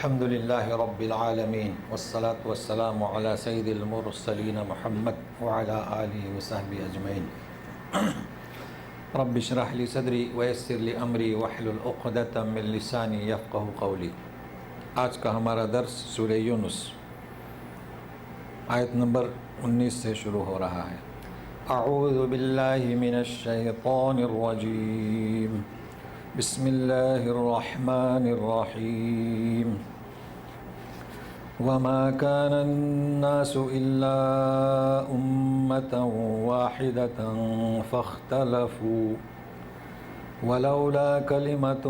الحمد لله رب العالمين والصلاة والسلام على سيد المرسلين محمد وعلى آله وصحبه أجمعين رب اشرح لي صدري ويسر لي أمري واحلل عقدة من لساني يفقه قولي۔ آج کا ہمارا درس سورہ یونس آیت نمبر 19 سے شروع ہو رہا ہے۔ اعوذ باللہ من الشیطان الرجیم، بسم اللہ الرحمن الرحیم۔ وما كان الناس إلا أمة واحدة فاختلفوا ولولا كلمة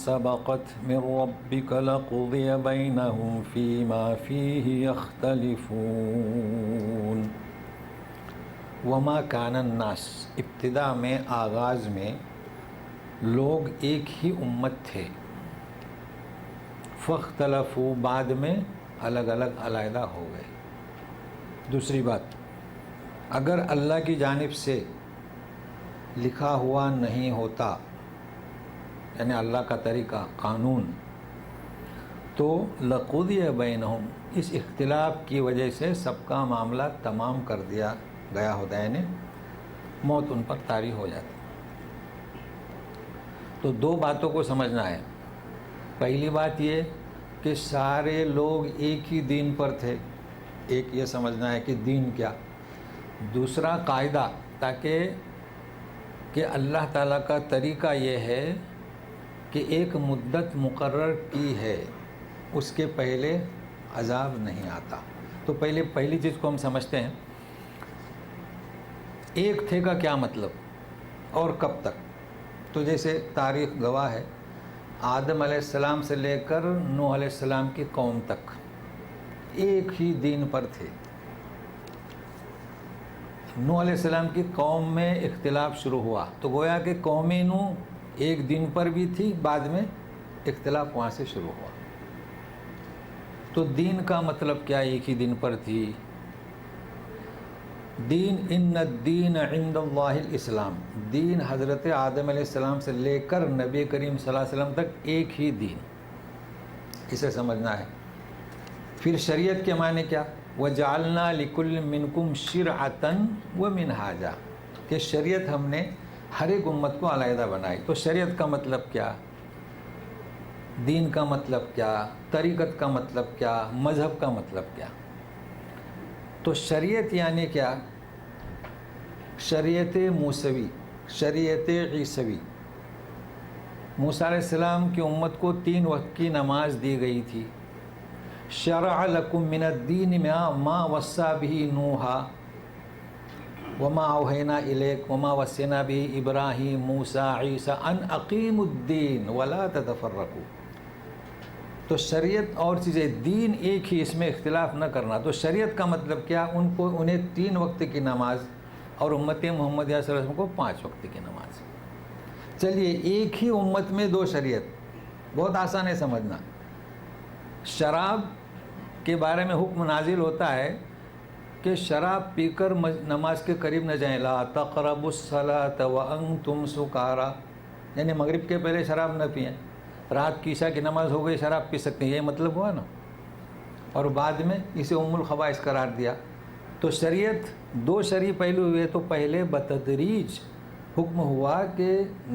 سبقت من ربك لقضي بينهم فيما فيه يختلفون۔ وما كان الناس، ابتدا میں، آغاز میں لوگ ایک ہی امت تھے، فاختلفوا، بعد میں الگ الگ علیحدہ ہو گئے۔ دوسری بات، اگر اللہ کی جانب سے لکھا ہوا نہیں ہوتا، یعنی اللہ کا طریقہ، قانون، تو لقضی بینہم، اس اختلاف کی وجہ سے سب کا معاملہ تمام کر دیا گیا ہوتا ہے، یعنی موت ان پر طاری ہو جاتی۔ تو دو باتوں کو سمجھنا ہے۔ پہلی بات یہ کہ سارے لوگ ایک ہی دین پر تھے، ایک یہ سمجھنا ہے کہ دین کیا۔ دوسرا قاعدہ، تاکہ کہ اللہ تعالیٰ کا طریقہ یہ ہے کہ ایک مدت مقرر کی ہے، اس کے پہلے عذاب نہیں آتا۔ تو پہلی چیز کو ہم سمجھتے ہیں، ایک تھے کا کیا مطلب اور کب تک۔ تو جیسے تاریخ گواہ ہے، آدم علیہ السلام سے لے کر نوح علیہ السلام کی قوم تک ایک ہی دین پر تھے۔ نوح علیہ السلام کی قوم میں اختلاف شروع ہوا تو گویا کہ قوم نوح ایک دین پر بھی تھی، بعد میں اختلاف وہاں سے شروع ہوا۔ تو دین کا مطلب کیا ایک ہی دین پر تھی؟ دین، ان الدین عند اللہ الاسلام، دین حضرت آدم علیہ السلام سے لے کر نبی کریم صلی اللہ علیہ وسلم تک ایک ہی دین، اسے سمجھنا ہے۔ پھر شریعت کے معنی کیا؟ وَجَعَلْنَا لِكُلِّ مِنْكُمْ شِرْعَةً وَمِنْهَاجًا، کہ شریعت ہم نے ہر ایک امت کو علیحدہ بنائی۔ تو شریعت کا مطلب کیا، دین کا مطلب کیا، طریقت کا مطلب کیا، مذہب کا مطلب کیا؟ تو شریعت یعنی کیا؟ شریعت موسوی، شریعت عیسوی۔ موسیٰ علیہ السلام کی امت کو 3 وقت کی نماز دی گئی تھی۔ شرع لکم من الدین ما وصى به نوحا وما اوحینا الیک وما وصینا به ابراہیم موسیٰ عیسیٰ ان اقیموا الدین ولا تتفرقوا۔ تو شریعت اور چیزیں، دین ایک ہی، اس میں اختلاف نہ کرنا۔ تو شریعت کا مطلب کیا؟ انہیں 3 وقت کی نماز، اور امت محمدیہ صلی اللہ علیہ وسلم کو 5 وقت کی نماز۔ چلیے، ایک ہی امت میں 2 شریعت، بہت آسان ہے سمجھنا۔ شراب کے بارے میں حکم نازل ہوتا ہے کہ شراب پی کر نماز کے قریب نہ جائیں، لا تقربوا الصلاۃ وانتم سکارا، یعنی مغرب کے پہلے شراب نہ پئیں۔ رات کی عشاء کی نماز ہو گئی، شراب پی سکتے ہیں، یہ مطلب ہوا نا۔ اور بعد میں اسے ام الخبائث قرار دیا۔ تو شریعت 2 شرعی پہلو ہوئے۔ تو پہلے بتدریج حکم ہوا کہ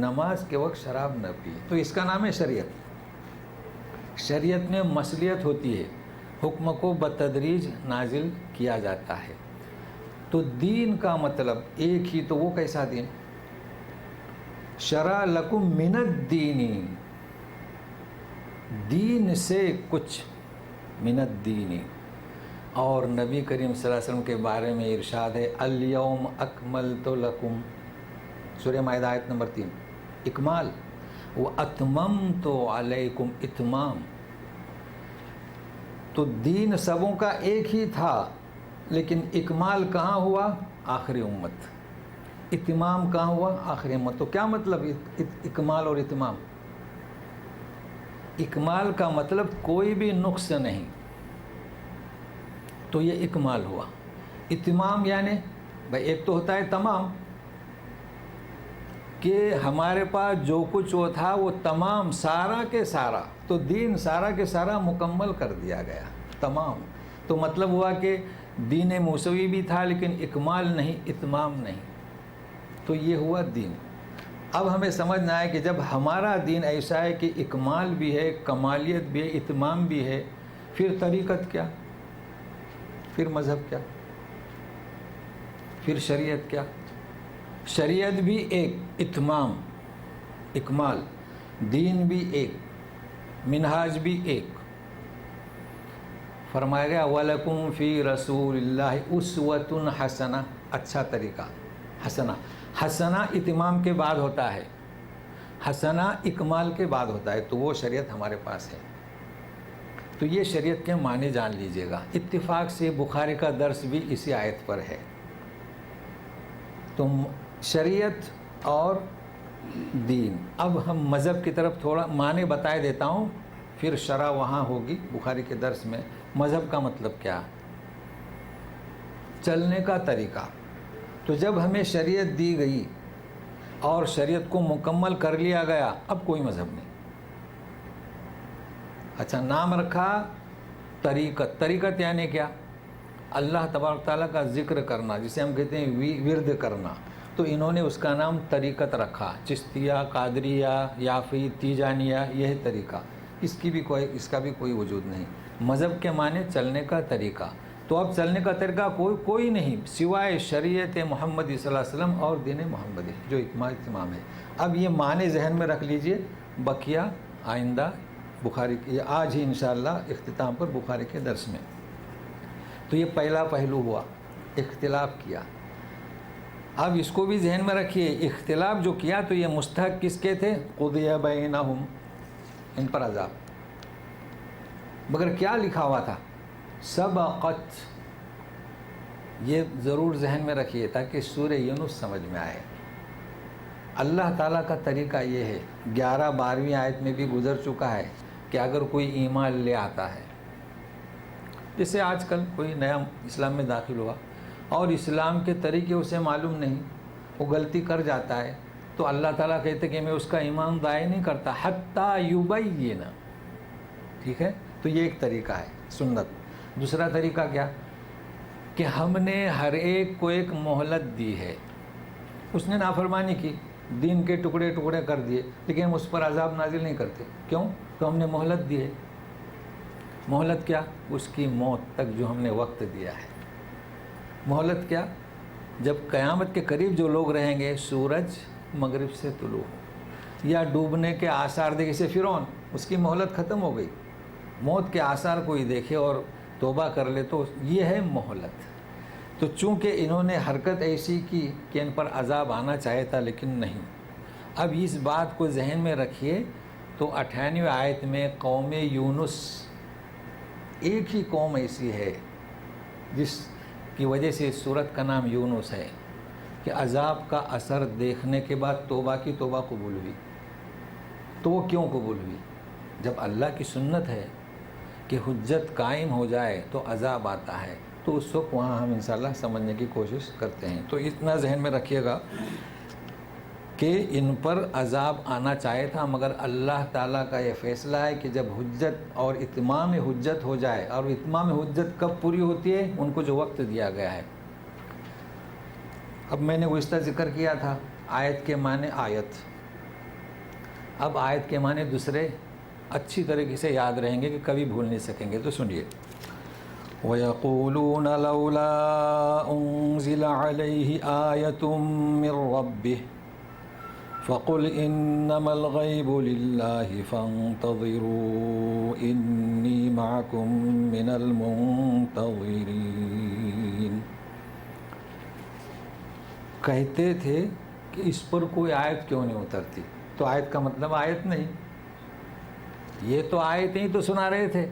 نماز کے وقت شراب نہ پیے، تو اس کا نام ہے شریعت۔ شریعت میں مصلیحت ہوتی ہے، حکم کو بتدریج نازل کیا جاتا ہے۔ تو دین کا مطلب ایک ہی، تو وہ کیسا دین؟ شرع لکم من الدین، دین سے کچھ، من الدین۔ اور نبی کریم صلی اللہ علیہ وسلم کے بارے میں ارشاد ہے، الیوم اکملت لکم، سورہ مائدہ آیت نمبر 3، اکمال، واتممت علیکم، اتمام۔ تو دین سبوں کا ایک ہی تھا، لیکن اکمال کہاں ہوا؟ آخری امت۔ اتمام کہاں ہوا؟ آخری امت۔ تو کیا مطلب اکمال اور اتمام؟ اکمال کا مطلب کوئی بھی نقص نہیں، تو یہ اکمال ہوا۔ اتمام یعنی بھائی ایک تو ہوتا ہے تمام، کہ ہمارے پاس جو کچھ وہ تھا وہ تمام سارا کے سارا تو دین سارا کے سارا مکمل کر دیا گیا تمام. تو مطلب ہوا کہ دین موسوی بھی تھا لیکن اکمال نہیں، اتمام نہیں. تو یہ ہوا دین. اب ہمیں سمجھنا ہے کہ جب ہمارا دین ایسا ہے کہ اکمال بھی ہے، کمالیت بھی ہے، اتمام بھی ہے، پھر طریقت کیا، پھر مذہب کیا، پھر شریعت کیا؟ شریعت بھی ایک، اتمام اکمال، دین بھی ایک، منہاج بھی ایک. فرمایا گیا وَلَكُمْ فِي رَسُولِ اللَّهِ أُسْوَةٌ حَسَنَةٌ، اچھا طریقہ. حسنہ اتمام کے بعد ہوتا ہے، حسنہ اکمال کے بعد ہوتا ہے. تو وہ شریعت ہمارے پاس ہے. تو یہ شریعت کے معنی جان لیجئے گا. اتفاق سے بخاری کا درس بھی اسی آیت پر ہے. تو شریعت اور دین. اب ہم مذہب کی طرف تھوڑا معنی بتائے دیتا ہوں، پھر شرح وہاں ہوگی بخاری کے درس میں. مذہب کا مطلب کیا؟ چلنے کا طریقہ. تو جب ہمیں شریعت دی گئی اور شریعت کو مکمل کر لیا گیا، اب کوئی مذہب نہیں. اچھا، نام رکھا طریقت. طریقت یعنی کیا؟ اللہ تبارک تعالیٰ کا ذکر کرنا، جسے ہم کہتے ہیں ورد کرنا. تو انہوں نے اس کا نام طریقت رکھا. چشتیہ، قادریہ، یافی، تیجانیہ، یہ طریقہ. اس کا بھی کوئی وجود نہیں. مذہب کے معنی چلنے کا طریقہ. تو اب چلنے کا طریقہ کوئی نہیں سوائے شریعت محمدی صلی اللہ علیہ وسلم اور دین محمدی، جو اتمام ہے. اب یہ معنی ذہن میں رکھ لیجئے. بقیہ آئندہ بخاری کی، آج ہی انشاءاللہ اختتام پر بخاری کے درس میں. تو یہ پہلا پہلو ہوا، اختلاف کیا. اب اس کو بھی ذہن میں رکھیے، اختلاف جو کیا تو یہ مستحق کس کے تھے؟ قضی بینہم، ان پر عذاب. مگر کیا لکھا ہوا تھا؟ سبقت. یہ ضرور ذہن میں رکھیے تاکہ سورہ یونس سمجھ میں آئے. اللہ تعالیٰ کا طریقہ یہ ہے، 11-12ویں آیت میں بھی گزر چکا ہے کہ اگر کوئی ایمان لے آتا ہے، جیسے آج کل کوئی نیا اسلام میں داخل ہوا اور اسلام کے طریقے اسے معلوم نہیں، وہ غلطی کر جاتا ہے، تو اللہ تعالیٰ کہتے کہ میں اس کا ایمان ضائع نہیں کرتا حتیٰ یبین. ٹھیک ہے؟ تو یہ ایک طریقہ ہے سنت. دوسرا طریقہ کیا؟ کہ ہم نے ہر ایک کو ایک مہلت دی ہے. اس نے نافرمانی کی، دین کے ٹکڑے ٹکڑے کر دیے، لیکن ہم اس پر عذاب نازل نہیں کرتے. کیوں؟ تو ہم نے مہلت دی ہے. مہلت کیا؟ اس کی موت تک جو ہم نے وقت دیا ہے. مہلت کیا؟ جب قیامت کے قریب جو لوگ رہیں گے، سورج مغرب سے طلوع یا ڈوبنے کے آثار دیکھے، جیسے فرعون، اس کی مہلت ختم ہو گئی. موت کے آثار کوئی دیکھے اور توبہ کر لے تو یہ ہے مہلت. تو چونکہ انہوں نے حرکت ایسی کی کہ ان پر عذاب آنا چاہے تھا لیکن نہیں. اب اس بات کو ذہن میں رکھیے. تو 98ویں آیت میں قوم یونس، ایک ہی قوم ایسی ہے جس کی وجہ سے اس سورت کا نام یونس ہے کہ عذاب کا اثر دیکھنے کے بعد توبہ کی، توبہ قبول ہوئی. تو وہ کیوں قبول ہوئی؟ جب اللہ کی سنت ہے کہ حجت قائم ہو جائے تو عذاب آتا ہے، تو اس وقت وہاں ہم انشاءاللہ سمجھنے کی کوشش کرتے ہیں. تو اتنا ذہن میں رکھیے گا کہ ان پر عذاب آنا چاہے تھا، مگر اللہ تعالیٰ کا یہ فیصلہ ہے کہ جب حجت اور اتمام حجت ہو جائے. اور اتمام حجت کب پوری ہوتی ہے؟ ان کو جو وقت دیا گیا ہے. اب میں نے گزشتہ ذکر کیا تھا آیت کے معنی آیت. اب آیت کے معنی دوسرے اچھی طریقے سے یاد رہیں گے کہ کبھی بھول نہیں سکیں گے. تو سنیے. وَيَقُولُونَ لَوْلَا أُنزِلَ عَلَيْهِ آيَةٌ مِّن رَّبِّهِ فَقُلْ إِنَّمَا الْغَيْبُ لِلَّهِ فَانتَظِرُوا إِنِّي مَعَكُم مِّنَ الْمُنتَظِرِينَ. کہتے تھے کہ اس پر کوئی آیت کیوں نہیں اترتی. تو آیت کا مطلب آیت نہیں، یہ تو آیتیں ہی تو سنا رہے تھے.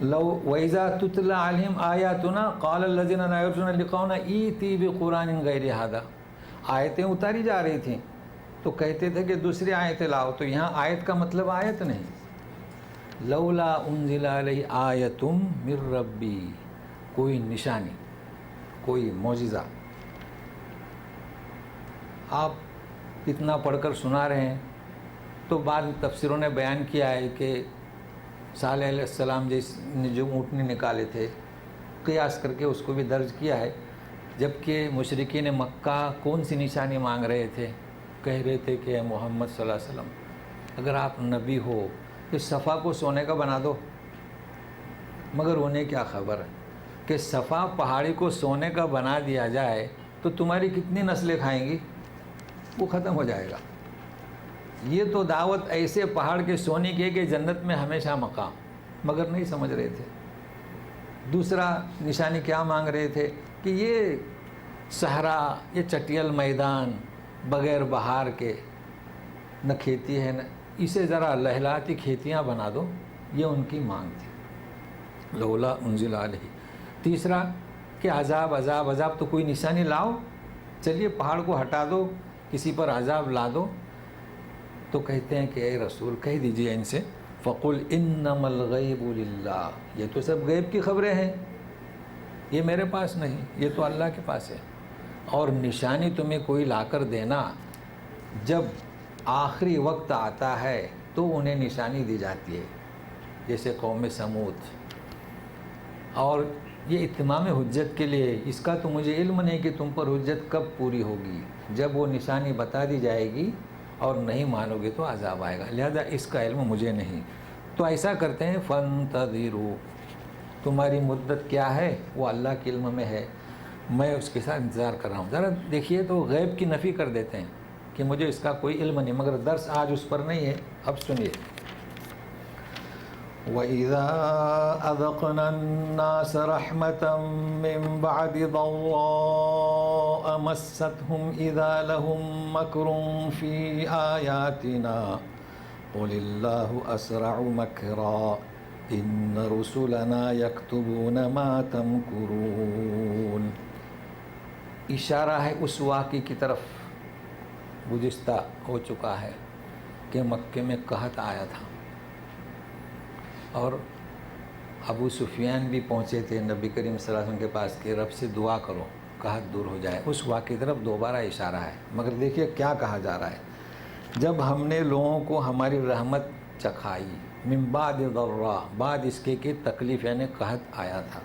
لو وَإِذَا تُتْلَى عَلَيْهِمْ آيَاتُنَا قَالَ الَّذِينَ لَا يَرْجُونَ لِقَاءَنَا ائْتِ بِقُرْآنٍ غَيْرِ هَذَا. آیتیں اتاری جا رہی تھیں تو کہتے تھے کہ دوسری آیتیں لاؤ. تو یہاں آیت کا مطلب آیت نہیں. لولا انزل علیہ آیۃ من ربی، کوئی نشانی، کوئی معجزہ. آپ اتنا پڑھ کر سنا رہے ہیں تو بعض تفسیروں نے بیان کیا ہے کہ صالح علیہ السلام نے جو اونٹنی نکالے تھے، قیاس کر کے اس کو بھی درج کیا ہے، جبکہ مشرکین مکہ کون سی نشانی مانگ رہے تھے؟ کہہ رہے تھے کہ اے محمد صلی اللہ علیہ وسلم اگر آپ نبی ہو تو صفا کو سونے کا بنا دو، مگر انہیں کیا خبر کہ صفا پہاڑی کو سونے کا بنا دیا جائے تو تمہاری کتنی نسلیں کھائیں گی، وہ ختم ہو جائے گا۔ یہ تو دعوت ایسے پہاڑ کے سونے کی ہے کہ جنت میں ہمیشہ مقام، مگر نہیں سمجھ رہے تھے۔ دوسرا نشانی کیا مانگ رہے تھے کہ یہ صحرا، یہ چٹیل میدان بغیر بہار کے، نہ کھیتی ہے، نہ اسے ذرا لہلاتی کھیتیاں بنا دو، یہ ان کی مانگ تھی۔ لولا انزل علیہ۔ تیسرا کہ عذاب تو کوئی نشانی لاؤ، چلیے پہاڑ کو ہٹا دو، کسی پر عذاب لا دو۔ تو کہتے ہیں کہ اے رسول کہہ دیجئے ان سے فَقُلْ إِنَّمَا الْغَيْبُ لِلَّهِ، یہ تو سب غیب کی خبریں ہیں، یہ میرے پاس نہیں، یہ تو اللہ کے پاس ہے۔ اور نشانی تمہیں کوئی لا کر دینا، جب آخری وقت آتا ہے تو انہیں نشانی دی جاتی ہے، جیسے قوم سمود۔ اور یہ اتمام حجت کے لیے، اس کا تو مجھے علم نہیں کہ تم پر حجت کب پوری ہوگی، جب وہ نشانی بتا دی جائے گی اور نہیں مانو گے تو عذاب آئے گا، لہذا اس کا علم مجھے نہیں۔ تو ایسا کرتے ہیں فَانْتَظِرُوا، تمہاری مدت کیا ہے وہ اللہ کے علم میں ہے، میں اس کے ساتھ انتظار کر رہا ہوں۔ ذرا دیکھیے تو غیب کی نفی کر دیتے ہیں کہ مجھے اس کا کوئی علم نہیں، مگر درس آج اس پر نہیں ہے۔ اب سنیے وَإِذَا أَذَقْنَا النَّاسَ رَحْمَةً مِّن بَعْدِ ضَرَّاءَ مَسَّتْهُمْ إِذَا لَهُم مَّكْرٌ فِي آيَاتِنَا قُلِ اللَّهُ أَسْرَعُ مَكْرًا إِنَّ رُسُلَنَا يَكْتُبُونَ مَا تَمْكُرُونَ۔ اشارہ ہے اس واقعے کی طرف گزشتہ ہو چکا ہے کہ مکے میں قحط آیا تھا، اور ابو سفیان بھی پہنچے تھے نبی کریم صلی اللہ علیہ وسلم کے پاس کہ رب سے دعا کرو قحط دور ہو جائے۔ اس واقعے کی طرف دوبارہ اشارہ ہے، مگر دیکھیے کیا کہا جا رہا ہے۔ جب ہم نے لوگوں کو ہماری رحمت چکھائی، من بعد ضراء، بعد اس کے کہ تکلیف یعنی قحط آیا تھا،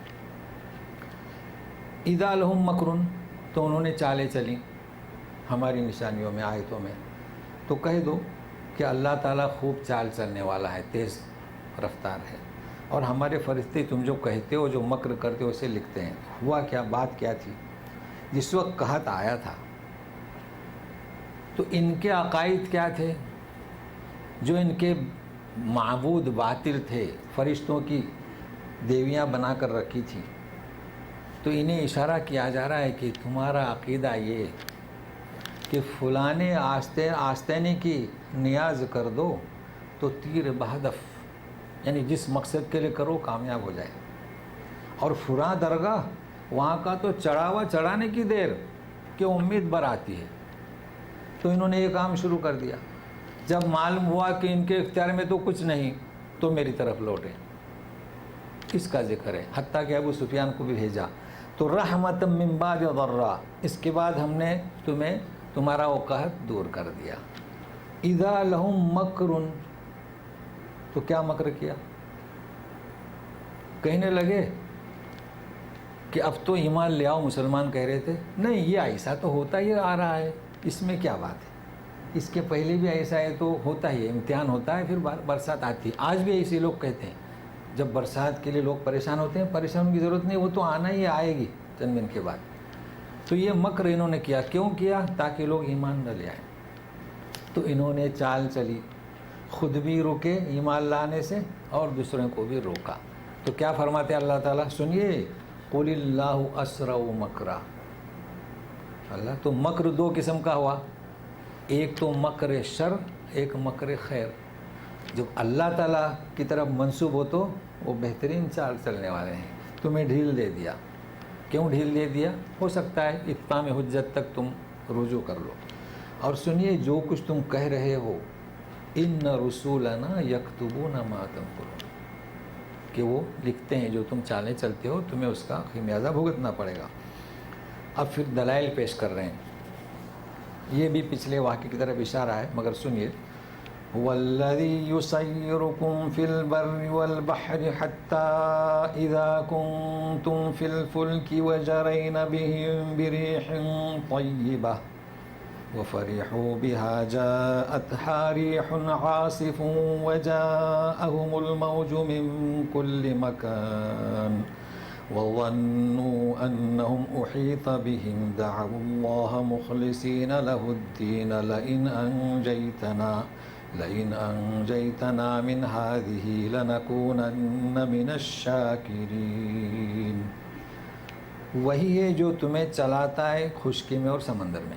اذا لہم مکرن، تو انہوں نے چالیں چلیں ہماری نشانیوں میں، آیتوں میں۔ تو کہہ دو کہ اللہ تعالیٰ خوب چال چلنے والا ہے، تیز رفتار ہے، اور ہمارے فرشتے تم جو کہتے ہو، جو مکر کرتے ہو، اسے لکھتے ہیں۔ ہوا کیا، بات کیا تھی؟ جس وقت قحط آیا تھا تو ان کے عقائد کیا تھے؟ جو ان کے معبود باطل تھے، فرشتوں کی دیویاں بنا کر رکھی تھی، تو انہیں اشارہ کیا جا رہا ہے کہ تمہارا عقیدہ یہ کہ فلانے آستینے کی نیاز کر دو تو تیر بہدف، یعنی جس مقصد کے لیے کرو کامیاب ہو جائے، اور فلاں درگاہ وہاں کا تو چڑھاوا چڑھانے کی دیر کہ امید بر آتی ہے۔ تو انہوں نے یہ کام شروع کر دیا۔ جب معلوم ہوا کہ ان کے اختیار میں تو کچھ نہیں تو میری طرف لوٹے، اس کا ذکر ہے، حتیٰ کہ ابو سفیان کو بھی بھیجا۔ تو رحمت من بعد ضراء، اس کے بعد ہم نے تمہارا وہ قحط دور کر دیا۔ اذا لہم مکر، تو کیا مکر کیا؟ کہنے لگے کہ اب تو ایمان لے آؤ، مسلمان کہہ رہے تھے نہیں یہ ایسا تو ہوتا ہی آ رہا ہے، اس میں کیا بات ہے، اس کے پہلے بھی ایسا ہے تو ہوتا ہی ہے، امتحان ہوتا ہے، پھر برسات آتی ہے۔ آج بھی ایسے لوگ کہتے ہیں، جب برسات کے لیے لوگ پریشان ہوتے ہیں، پریشان ہونے کی ضرورت نہیں، وہ تو آنا ہی آئے گی چند دن کے بعد۔ تو یہ مکر انہوں نے کیا، کیوں کیا؟ تاکہ لوگ ایمان نہ لے آئیں۔ تو انہوں نے چال چلی، خود بھی رکے ایمان لانے سے اور دوسروں کو بھی روکا۔ تو کیا فرماتے اللہ تعالیٰ، سنیے، قُلِ اللَّهُ أَسْرَعُ مَكْرًا، اللہ تو مکر دو قسم کا ہوا، ایک تو مکر شر، ایک مکر خیر۔ جب اللہ تعالیٰ کی طرف منسوب ہو تو وہ بہترین چال چلنے والے ہیں۔ تمہیں ڈھیل دے دیا، کیوں ڈھیل دے دیا؟ ہو سکتا ہے اتمام حجت تک تم رجوع کر لو۔ اور سنیے، جو کچھ تم کہہ رہے ہو، ان رسولنا یکتبون ما تمکرون، کہ وہ لکھتے ہیں جو تم چالیں چلتے ہو، تمہیں اس کا خمیازہ بھگتنا پڑے گا۔ اب پھر دلائل پیش کر رہے ہیں، یہ بھی پچھلے واقعے کی طرف اشارہ ہے، مگر سنیے، والذی یسیرکم فی البر والبحر حتی اذا کنتم فی الفلک وجرین بهم بریح طیبہ وفرحوا بها جاءتها ريح عاصف وجاءهم الموج من كل مكان وظنوا أنهم أحيط بهم دعوا الله مخلصين له الدين لئن أنجيتنا من هذه لنكونن من الشاكرين. وہی ہے جو تمہیں چلاتا ہے خشکی میں اور سمندر میں،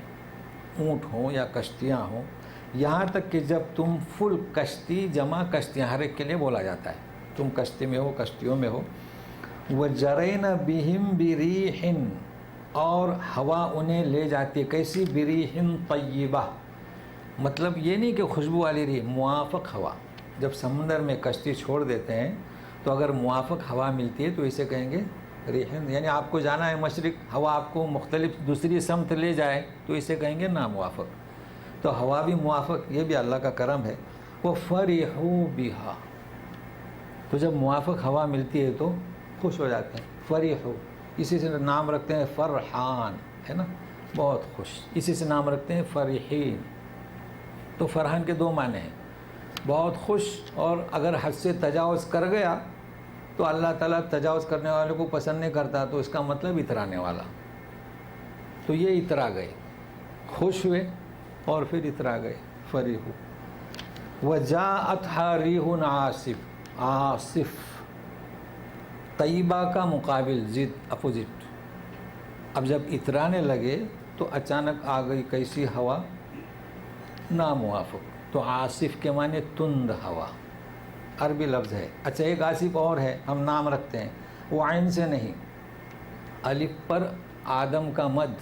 اونٹ ہوں یا کشتیاں ہوں، یہاں تک کہ جب تم فل کشتی جمع کشتیاں، ہر ایک کے لیے بولا جاتا ہے، تم کشتی میں ہو، کشتیوں میں ہو. وَجَرَيْنَ بِهِمْ بِرِيحٍ، اور ہوا انہیں لے جاتی ہے، کیسی؟ بِرِيحٍ طَيِّبَةٍ، مطلب یہ نہیں کہ خوشبو والی ریح، موافق ہوا. جب سمندر میں کشتی چھوڑ دیتے ہیں تو اگر موافق ہوا ملتی ہے تو اسے کہیں گے ریحن. یعنی آپ کو جانا ہے مشرق، ہوا آپ کو مختلف دوسری سمت لے جائے تو اسے کہیں گے ناموافق. تو ہوا بھی موافق، یہ بھی اللہ کا کرم ہے. وَفَرِحُوا بِهَا، تو جب موافق ہوا ملتی ہے تو خوش ہو جاتے ہیں. فریحو، اسی سے نام رکھتے ہیں فرحان، ہے نا، بہت خوش. اسی سے نام رکھتے ہیں فرحین. تو فرحان کے دو معنی ہیں، بہت خوش، اور اگر حد سے تجاوز کر گیا تو اللہ تعالیٰ تجاوز کرنے والے کو پسند نہیں کرتا، تو اس کا مطلب اترانے والا. تو یہ اترا گئے، خوش ہوئے اور پھر اترا گئے. فریحو. وَجَاءَتْهَا رِيحٌ عَاصِفٌ، عاصف طیبہ کا مقابل، ضد، اپوزٹ. اب جب اترانے لگے تو اچانک آ گئی کیسی ہوا؟ ناموافق. تو عاصف کے معنی تند ہوا، عربی لفظ ہے. اچھا ایک آصف اور ہے، ہم نام رکھتے ہیں، وہ عین سے نہیں، الف پر آدم کا مد،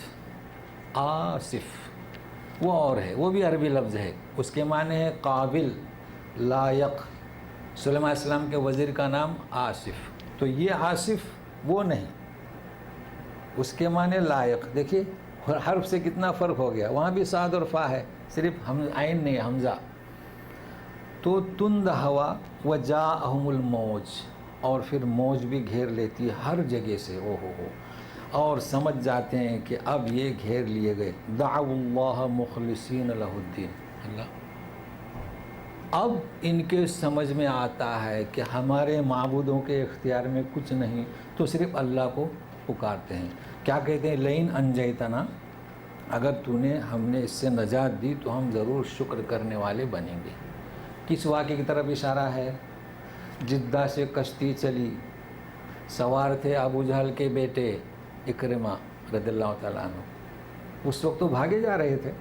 آصف، وہ اور ہے، وہ بھی عربی لفظ ہے. اس کے معنی ہے قابل، لائق. سلیمان علیہ السلام کے وزیر کا نام آصف. تو یہ آصف وہ نہیں، اس کے معنی لائق. دیکھیے حرف سے کتنا فرق ہو گیا، وہاں بھی صاد اور فا ہے، صرف عین نہیں، حمزہ. تو تند ہوا. وجاءہم الموج، اور پھر موج بھی گھیر لیتی ہے ہر جگہ سے. او ہو، اور سمجھ جاتے ہیں کہ اب یہ گھیر لیے گئے. دعوا اللہ مخلصین لہ الدین. اللہ اب ان کے سمجھ میں آتا ہے کہ ہمارے معبودوں کے اختیار میں کچھ نہیں، تو صرف اللہ کو پکارتے ہیں. کیا کہتے ہیں؟ لئن انجیتنا، اگر تو نے ہم نے اس سے نجات دی تو ہم ضرور شکر کرنے والے بنیں گے. کس واقعے کی طرف اشارہ ہے؟ جدہ سے کشتی چلی، سوار تھے ابو جہل کے بیٹے اکرمہ رضی اللہ تعالیٰ عنہ. اس وقت تو بھاگے جا رہے تھے.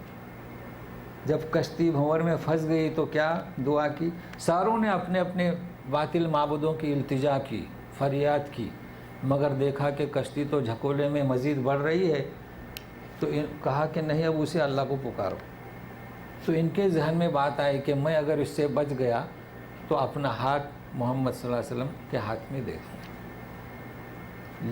جب کشتی بھنور میں پھنس گئی تو کیا دعا کی؟ ساروں نے اپنے اپنے باطل معبودوں کی التجا کی، فریاد کی، مگر دیکھا کہ کشتی تو جھکولے میں مزید بڑھ رہی ہے، تو کہا کہ نہیں، اب اسے اللہ کو پکارو. تو ان کے ذہن میں بات آئی کہ میں اگر اس سے بچ گیا تو اپنا ہاتھ محمد صلی اللہ علیہ وسلم کے ہاتھ میں دے دوں.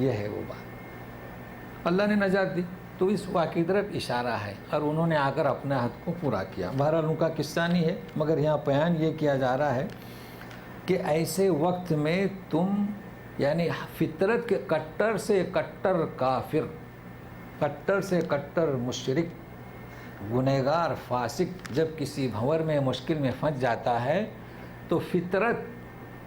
یہ ہے وہ بات، اللہ نے نجات دی. تو اس واقعے کی طرف اشارہ ہے، اور انہوں نے آ کر اپنے حد کو پورا کیا. بہرحال ان کا قصہ نہیں ہے، مگر یہاں بیان یہ کیا جا رہا ہے کہ ایسے وقت میں تم، یعنی فطرت کے کٹر سے کٹر کافر، کٹر سے کٹر مشرک، گنہگار، فاسق جب کسی بھنور میں مشکل میں پھنس جاتا ہے تو فطرت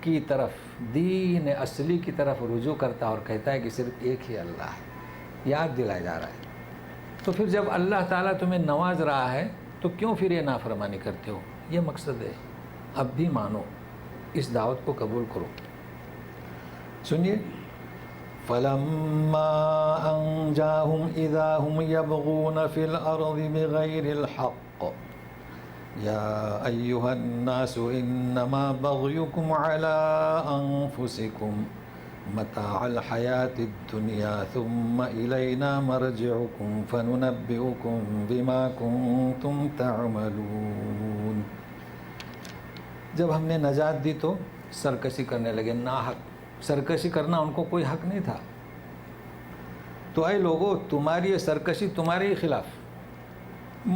کی طرف، دین اصلی کی طرف رجوع کرتا اور کہتا ہے کہ صرف ایک ہی اللہ ہے. یاد دلایا جا رہا ہے. تو پھر جب اللہ تعالیٰ تمہیں نواز رہا ہے تو کیوں پھر یہ نافرمانی کرتے ہو؟ یہ مقصد ہے. اب بھی مانو، اس دعوت کو قبول کرو. سنیے. فَلَمَّا أَنْجَاهُمْ إِذَا هُمْ يَبْغُونَ فِي الْأَرْضِ بِغَيْرِ الْحَقِّ يَا أَيُّهَا النَّاسُ إِنَّمَا بَغْيُكُمْ عَلَىٰ أَنفُسِكُمْ مَتَاعَ الْحَيَاةِ الدُّنْيَا ثُمَّ إِلَيْنَا مَرْجِعُكُمْ فَنُنَبِّئُكُمْ بِمَا كُنْتُمْ تَعْمَلُونَ. جب ہم نے نجات دی تو سرکشی کرنے لگے، ناحق. سرکشی کرنا ان کو کوئی حق نہیں تھا. تو اے لوگو، تمہاری یہ سرکشی تمہارے ہی خلاف.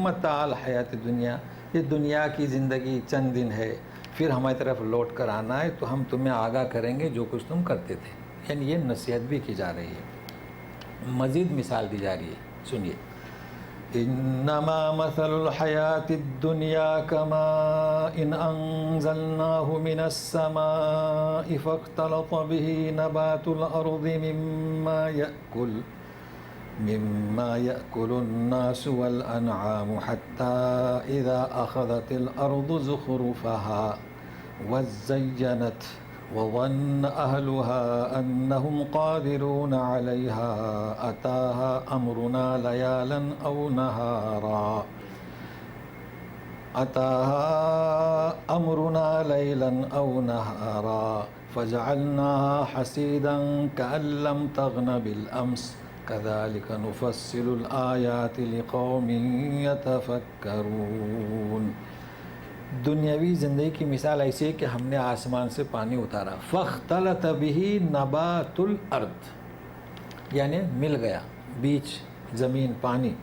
متاع الحیات دنیا، یہ دنیا کی زندگی چند دن ہے، پھر ہماری طرف لوٹ کر آنا ہے، تو ہم تمہیں آگاہ کریں گے جو کچھ تم کرتے تھے. یعنی یہ نصیحت بھی کی جا رہی ہے. مزید مثال دی جا رہی ہے، سنیے. انما مثل الحیات الدنیا کماء انزلناہ من السماء فاختلط به نبات الارض مما يأكل الناس والأنعام حتى إذا أخذت الأرض زخرفها وزينت وظن أهلها أنهم قادرون عليها أتاها أمرنا ليلا أو نهارا فجعلناها حصيدا كأن لم تغن بالأمس كذلك نفصل الآيات لقوم يتفكرون. دنیاوی زندگی کی مثال ایسی ہے کہ ہم نے آسمان سے پانی اتارا، فاختلط به نبات الارض، یعنی مل گیا بیچ زمین پانی،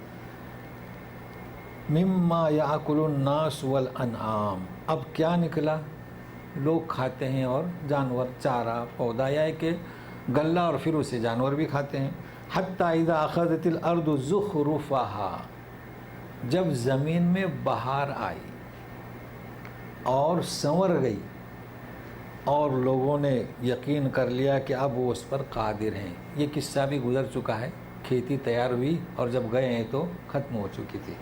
مما یاکل الناس والانعام، اب کیا نکلا؟ لوگ کھاتے ہیں اور جانور، چارہ پودا، یا کہ غلہ اور پھر اسے جانور بھی کھاتے ہیں. حتی اذا اخذت الارض زخرفها، جب زمین میں بہار آئی اور سنور گئی اور لوگوں نے یقین کر لیا کہ اب وہ اس پر قادر ہیں. یہ قصہ بھی گزر چکا ہے. کھیتی تیار ہوئی اور جب گئے ہیں تو ختم ہو چکی تھی.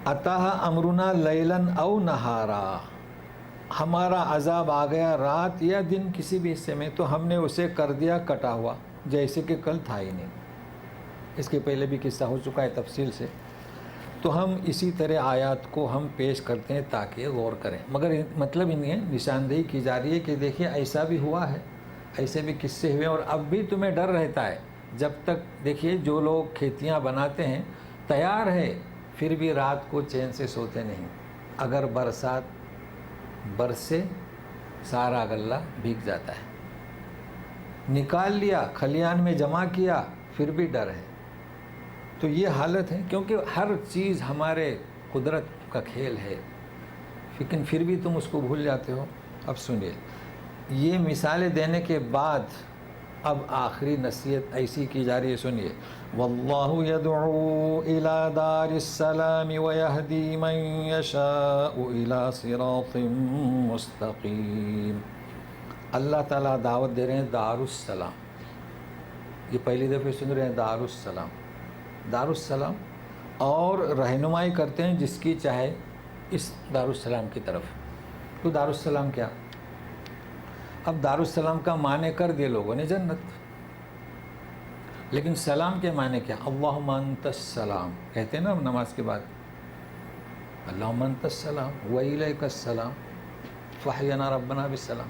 اتاها امرنا لیلا او نہارا، ہمارا عذاب آ گیا رات یا دن کسی بھی حصے میں، تو ہم نے اسے کر دیا کٹا ہوا، جیسے کہ کل تھا ہی نہیں. اس کے پہلے بھی قصہ ہو چکا ہے تفصیل سے. تو ہم اسی طرح آیات کو ہم پیش کرتے ہیں تاکہ غور کریں. مگر مطلب انہیں نشاندہی کی جا رہی ہے کہ دیکھیے ایسا بھی ہوا ہے، ایسے بھی قصے ہوئے، اور اب بھی تمہیں ڈر رہتا ہے. جب تک دیکھیے جو لوگ کھیتیاں بناتے ہیں تیار ہے، پھر بھی رات کو چین سے سوتے نہیں. اگر برسات برسے سارا غلہ بھیگ جاتا ہے. نکال لیا، کھلیان میں جمع کیا، پھر بھی ڈر ہے. تو یہ حالت ہے، کیونکہ ہر چیز ہمارے قدرت کا کھیل ہے، لیکن پھر بھی تم اس کو بھول جاتے ہو. اب سنیے، یہ مثالیں دینے کے بعد اب آخری نصیحت ایسی کی جا رہی ہے. سنیے. واللہ یدعو الی دار السلام ویہدی من یشاء الی صراط مستقیم. اللہ تعالیٰ دعوت دے رہے ہیں دار السلام. یہ پہلی دفعہ سن رہے ہیں دار السلام. دار السلام، اور رہنمائی کرتے ہیں جس کی چاہے اس دار السلام کی طرف. تو دار السلام کیا؟ اب دار السلام کا معنی کر دیے لوگوں نے جنت، لیکن سلام کے معنی کیا؟ اللہم انت السلام کہتے ہیں نا نماز کے بعد، اللہم انت السلام و الیک السلام فحینا ربنا بالسلام.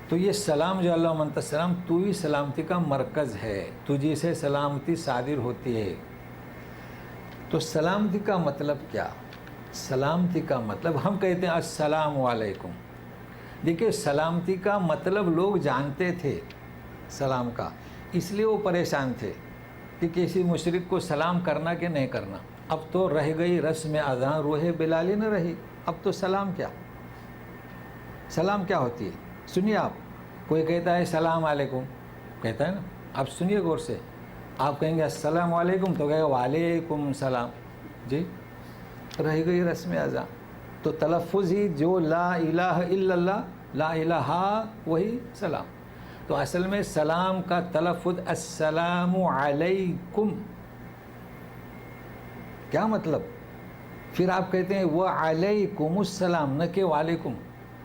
تو یہ سلام جو اللہم انت السلام، تو ہی سلامتی کا مرکز ہے، تجھی سے سلامتی صادر ہوتی ہے. تو سلامتی کا مطلب کیا؟ سلامتی کا مطلب ہم کہتے ہیں السلام علیکم. دیکھیے سلامتی کا مطلب لوگ جانتے تھے سلام کا، اس لیے وہ پریشان تھے کہ کسی مشرک کو سلام کرنا کہ نہیں کرنا. اب تو رہ گئی رسم اذان روح بلالی نہ رہی. اب تو سلام کیا؟ سلام کیا ہوتی ہے؟ سنیے. آپ کوئی کہتا ہے السلام علیکم، کہتا ہے نا، اب سنیے غور سے. آپ کہیں گے السلام علیکم تو کہے گا وعلیکم السلام. جی رہ گئی رسم اذان. تو تلفظ ہی جو لا الہ الا اللہ، لا الہ وہی سلام. تو اصل میں سلام کا تلفظ السلام علیکم. کیا مطلب؟ پھر آپ کہتے ہیں وعلیکم السلام، نہ کہ وعلیکم.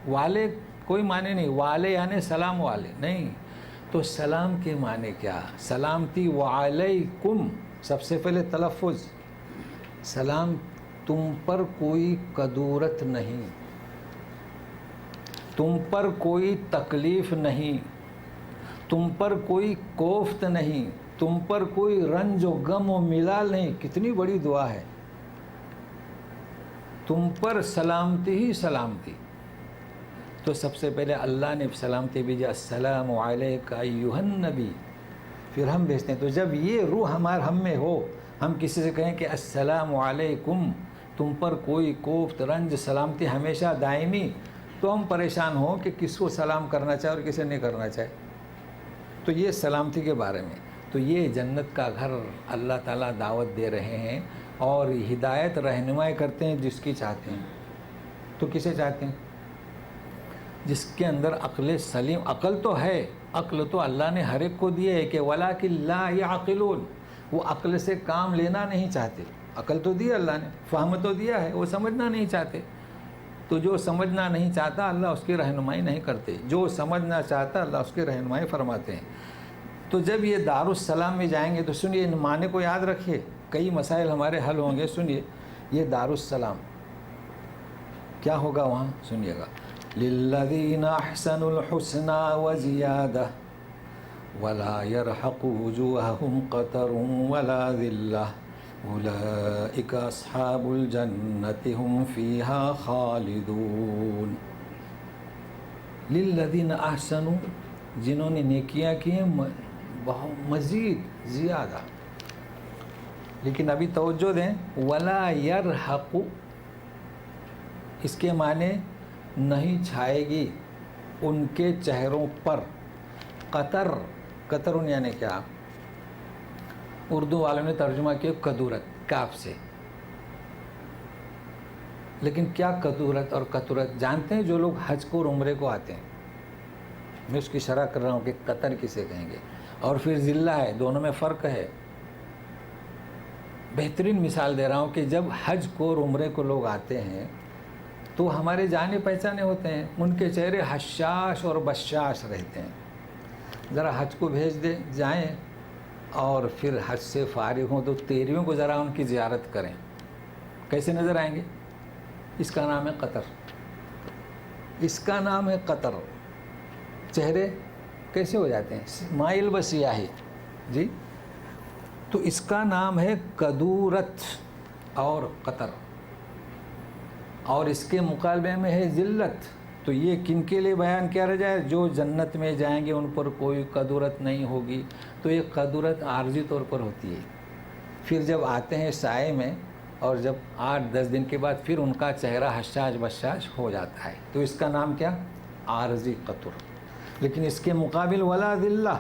والے کوئی معنی نہیں، والے یعنی سلام والے نہیں. تو سلام کے معنی کیا؟ سلامتی وعلیکم. سب سے پہلے تلفظ سلام، تم پر کوئی کدورت نہیں، تم پر کوئی تکلیف نہیں، تم پر کوئی کوفت نہیں، تم پر کوئی رنج و غم و ملال نہیں. کتنی بڑی دعا ہے. تم پر سلامتی ہی سلامتی. تو سب سے پہلے اللہ نے سلامتی بھیجا، السلام علیک ایھا النبی. پھر ہم بھیجتے ہیں. تو جب یہ روح ہم میں ہو، ہم کسی سے کہیں کہ السلام علیکم، تم پر کوئی کوفت رنج سلامتی ہمیشہ دائمی، تو ہم پریشان ہوں کہ کس کو سلام کرنا چاہے اور کسے نہیں کرنا چاہے۔ تو یہ سلامتی کے بارے میں، تو یہ جنت کا گھر اللہ تعالیٰ دعوت دے رہے ہیں اور ہدایت رہنمائی کرتے ہیں جس کی چاہتے ہیں۔ تو کسے چاہتے ہیں؟ جس کے اندر عقل سلیم، عقل تو ہے، عقل تو اللہ نے ہر ایک کو دی ہے کہ وَلَٰكِن لَا يَعْقِلُونَ، وہ عقل سے کام لینا نہیں چاہتے۔ عقل تو دی اللہ نے، فہم تو دیا ہے، وہ سمجھنا نہیں چاہتے۔ تو جو سمجھنا نہیں چاہتا اللہ اس کی رہنمائی نہیں کرتے، جو سمجھنا چاہتا اللہ اس کی رہنمائی فرماتے ہیں۔ تو جب یہ دارالسلام میں جائیں گے تو سنیے، ان معنی کو یاد رکھیے، کئی مسائل ہمارے حل ہوں گے۔ سنیے یہ دارالسلام کیا ہوگا وہاں، سنیے گا، لِلَّذِينَ أَحْسَنُوا الْحُسْنَى وَزِيَادَةٌ وَلَا يَرْحَقُ وُجُوهَهُمْ قَتَرٌ وَلَا ذِلَّةٌ أولئك أصحاب الجنة هم فيها خالدون۔ للذین احسنوا، جنہوں نے نیکیاں کی ہیں، مزید زیادہ، لیکن ابھی توجہ دیں، ولا يرحق، اس کے معنی نہیں چھائے گی ان کے چہروں پر قطر، قطر یعنی کیا؟ اردو والوں نے ترجمہ کیا کدورت، کاف سے۔ لیکن کیا کدورت اور قطرت جانتے ہیں جو لوگ حج کو اور عمرے کو آتے ہیں؟ میں اس کی شرح کر رہا ہوں کہ قطر کسے کہیں گے، اور پھر ذلہ ہے، دونوں میں فرق ہے۔ بہترین مثال دے رہا ہوں کہ جب حج کو اور عمرے کو لوگ آتے ہیں تو ہمارے جانے پہچانے ہوتے ہیں، ان کے چہرے حشاش اور بشاش رہتے ہیں۔ ذرا حج کو بھیج دیں، جائیں اور پھر حج سے فارغ ہوں تو تیریوں کو ذرا ان کی زیارت کریں، کیسے نظر آئیں گے؟ اس کا نام ہے قطر، اس کا نام ہے قطر۔ چہرے کیسے ہو جاتے ہیں؟ مائل و سیاہی، جی۔ تو اس کا نام ہے کدورت اور قطر، اور اس کے مقابلے میں ہے ذلت۔ تو یہ کن کے لیے بیان کیا رہ جائے؟ جو جنت میں جائیں گے ان پر کوئی قدورت نہیں ہوگی۔ تو یہ قدورت عارضی طور پر ہوتی ہے، پھر جب آتے ہیں سائے میں اور جب 8-10 دن کے بعد پھر ان کا چہرہ حشاش بشاش ہو جاتا ہے، تو اس کا نام کیا؟ عارضی قطر۔ لیکن اس کے مقابل ولا ذلہ،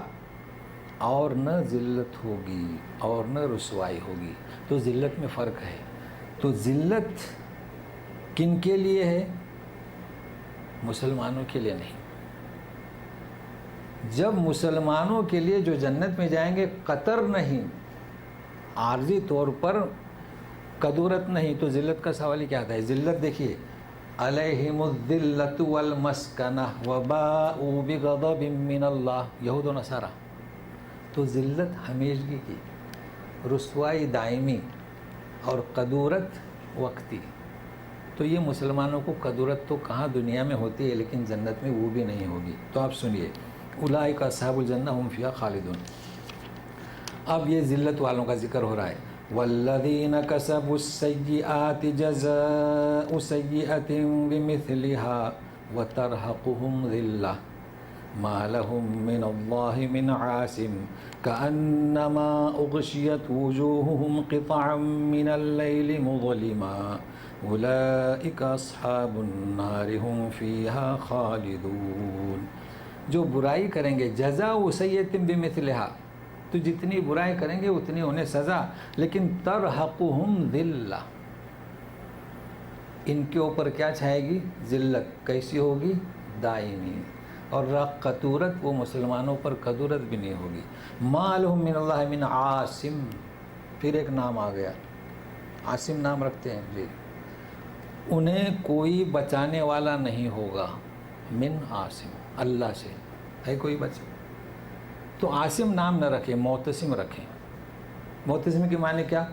اور نہ ذلت ہوگی اور نہ رسوائی ہوگی۔ تو ذلت میں فرق ہے۔ تو ذلت کن کے لیے ہے؟ مسلمانوں کے لیے نہیں۔ جب مسلمانوں کے لیے جو جنت میں جائیں گے قطر نہیں، عارضی طور پر قدورت نہیں، تو ذلت کا سوال ہی کیا آتا ہے؟ ذلت دیکھیے، علیہم الذلۃ والمسکنہ وباءوا بغضب من اللہ، یہود و نصارہ۔ تو ذلت ہمیشگی کی، رسوائی دائمی، اور قدورت وقتی۔ تو یہ مسلمانوں کو قدورت تو کہاں دنیا میں ہوتی ہے، لیکن جنت میں وہ بھی نہیں ہوگی۔ تو آپ سنیے، اولئک اصحاب الجنہ هم فیہا خالدون۔ اب یہ ذلت والوں کا ذکر ہو رہا ہے۔ والذین کسبوا السیئات جزاء سیئۃ بمثلها وترہقهم ذلہ ما لهم من اللہ من عاصم کأنما اغشیت وجوہهم قطعا من اللیل مظلما اولئک اصحاب النار هم فیہا خالدون۔ جو برائی کریں گے، جزاء سیئۃ بمثلها، تو جتنی برائی کریں گے اتنی انہیں سزا، لیکن ترحقهم ذلہ، ان کے اوپر کیا چھائے گی؟ ذلت۔ کیسی ہوگی؟ دائمی۔ اور قطورت، وہ مسلمانوں پر قدورت بھی نہیں ہوگی۔ ما لهم من اللہ من عاصم، پھر ایک نام آ گیا، عاصم نام رکھتے ہیں جی، انہیں کوئی بچانے والا نہیں ہوگا، من عاصم، اللہ سے ہے کوئی بچا۔ تو عاصم نام نہ رکھیں، معتصم رکھیں۔ معتصم کے معنی کیا؟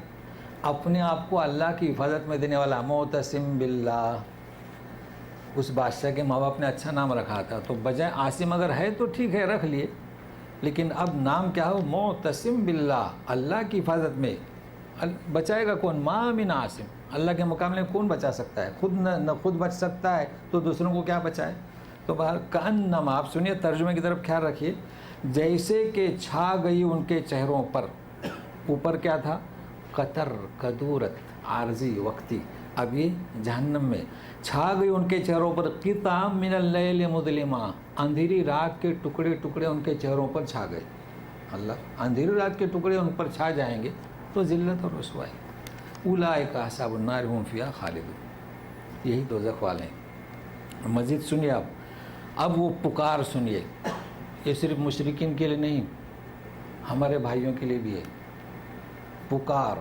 اپنے آپ کو اللہ کی حفاظت میں دینے والا، معتصم باللہ۔ اس بادشاہ کے ماں باپ نے اچھا نام رکھا تھا، تو بجائے عاصم اگر ہے تو ٹھیک ہے، رکھ لیے، لیکن اب نام کیا ہو؟ معتصم باللہ، اللہ کی حفاظت میں۔ بچائے گا کون؟ ما من عاصم، اللہ کے مقابلے میں کون بچا سکتا ہے؟ خود نہ خود بچ سکتا ہے تو دوسروں کو کیا بچائے؟ تو بہر کأنما، آپ سنیے ترجمے کی طرف خیال رکھیے، جیسے کہ چھا گئی ان کے چہروں پر، اوپر کیا تھا؟ قطر، قدورت، عارضی، وقتی، اب یہ جہنم میں چھا گئی ان کے چہروں پر قطع من اللیل مظلما، اندھیری رات کے ٹکڑے ٹکڑے ان کے چہروں پر چھا گئے. اللہ، اندھیری رات کے ٹکڑے ان پر چھا جائیں گے تو ذلت اور رسوائی. اولئک اصحاب النار هم فیہا خالدون، یہی دوزخ والے ہیں. مزید سنیے اب وہ پکار سنیے. یہ صرف مشرکین کے لیے نہیں، ہمارے بھائیوں کے لیے بھی ہے. پکار،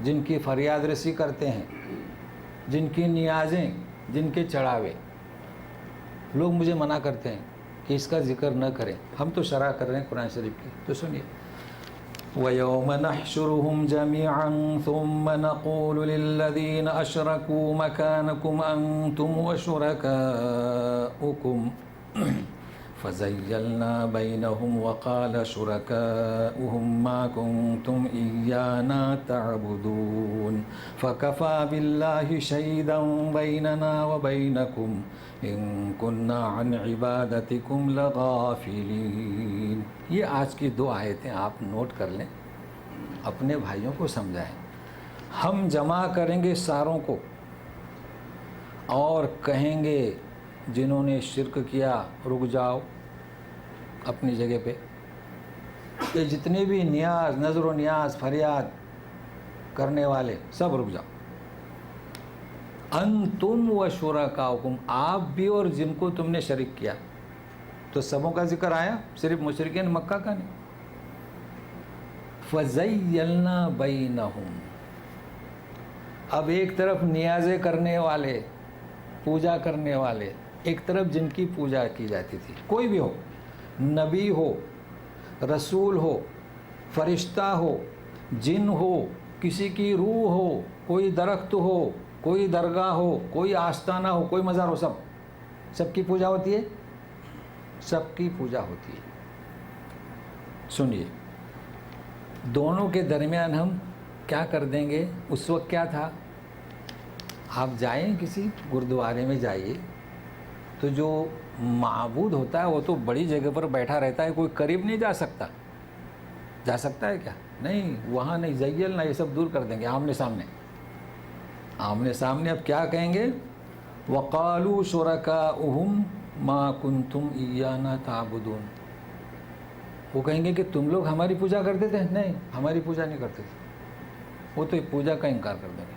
جن کی فریاد رسی کرتے ہیں، جن کی نیازیں، جن کے چڑھاوے. لوگ مجھے منع کرتے ہیں کہ اس کا ذکر نہ کریں، ہم تو شرح کر رہے ہیں قرآن شریف کی. تو سنیے، وَيَوْمَ نَحْشُرُهُمْ جَمِيعًا ثُمَّ نَقُولُ لِلَّذِينَ أَشْرَكُوا مَكَانَكُمْ أَنْتُمْ وَشُرَكَاؤُكُمْ فَزَيَّلْنَا بَيْنَهُمْ وَقَالَ شُرَكَاؤُهُمْ مَا كُنْتُمْ إِيَّانَا تَعْبُدُونَ فَكَفَى بِاللَّهِ شَهِيدًا بَيْنَنَا وَبَيْنَكُمْ إِن كُنَّا عَنْ عِبَادَتِكُمْ لَغَافِلِينَ. یہ آج کی 2 آیتیں آپ نوٹ کر لیں، اپنے بھائیوں کو سمجھائیں. ہم جمع کریں گے ساروں کو اور کہیں گے جنہوں نے شرک کیا رک جاؤ اپنی جگہ پہ. یہ جتنے بھی نیاز، نظر و نیاز، فریاد کرنے والے سب رک جاؤ. انتم و شرکاؤکم، آپ بھی اور جن کو تم نے شریک کیا. تو سبوں کا ذکر آیا، صرف مشرکین مکہ کا نہیں. فَزَيَّلْنَا بَيْنَهُمْ، اب ایک طرف نیازیں کرنے والے، پوجا کرنے والے، ایک طرف جن کی پوجا کی جاتی تھی. کوئی بھی ہو، نبی ہو، رسول ہو، فرشتہ ہو، جن ہو، کسی کی روح ہو، کوئی درخت ہو، کوئی درگاہ ہو، کوئی آستانہ ہو، کوئی مزار ہو، سب کی پوجا ہوتی ہے. سب کی پوجا ہوتی ہے. سنیے، دونوں کے درمیان ہم کیا کر دیں گے. اس وقت کیا تھا، آپ جائیں کسی گردوارے میں جائیے تو جو معبود ہوتا ہے وہ تو بڑی جگہ پر بیٹھا رہتا ہے، کوئی قریب نہیں جا سکتا. جا سکتا ہے کیا؟ نہیں، وہاں نہیں. زیلنا یہ سب دور کر دیں گے، آمنے سامنے. آمنے سامنے اب کیا کہیں گے؟ وَقَالُوا شُرَكَاؤُهُمْ مَا كُنْتُمْ إِيَّانَا تَعْبُدُونَ. وہ کہیں گے کہ تم لوگ ہماری پوجا کرتے تھے؟ نہیں، ہماری پوجا نہیں کرتے تھے. وہ تو پوجا کا انکار کر دیں گے.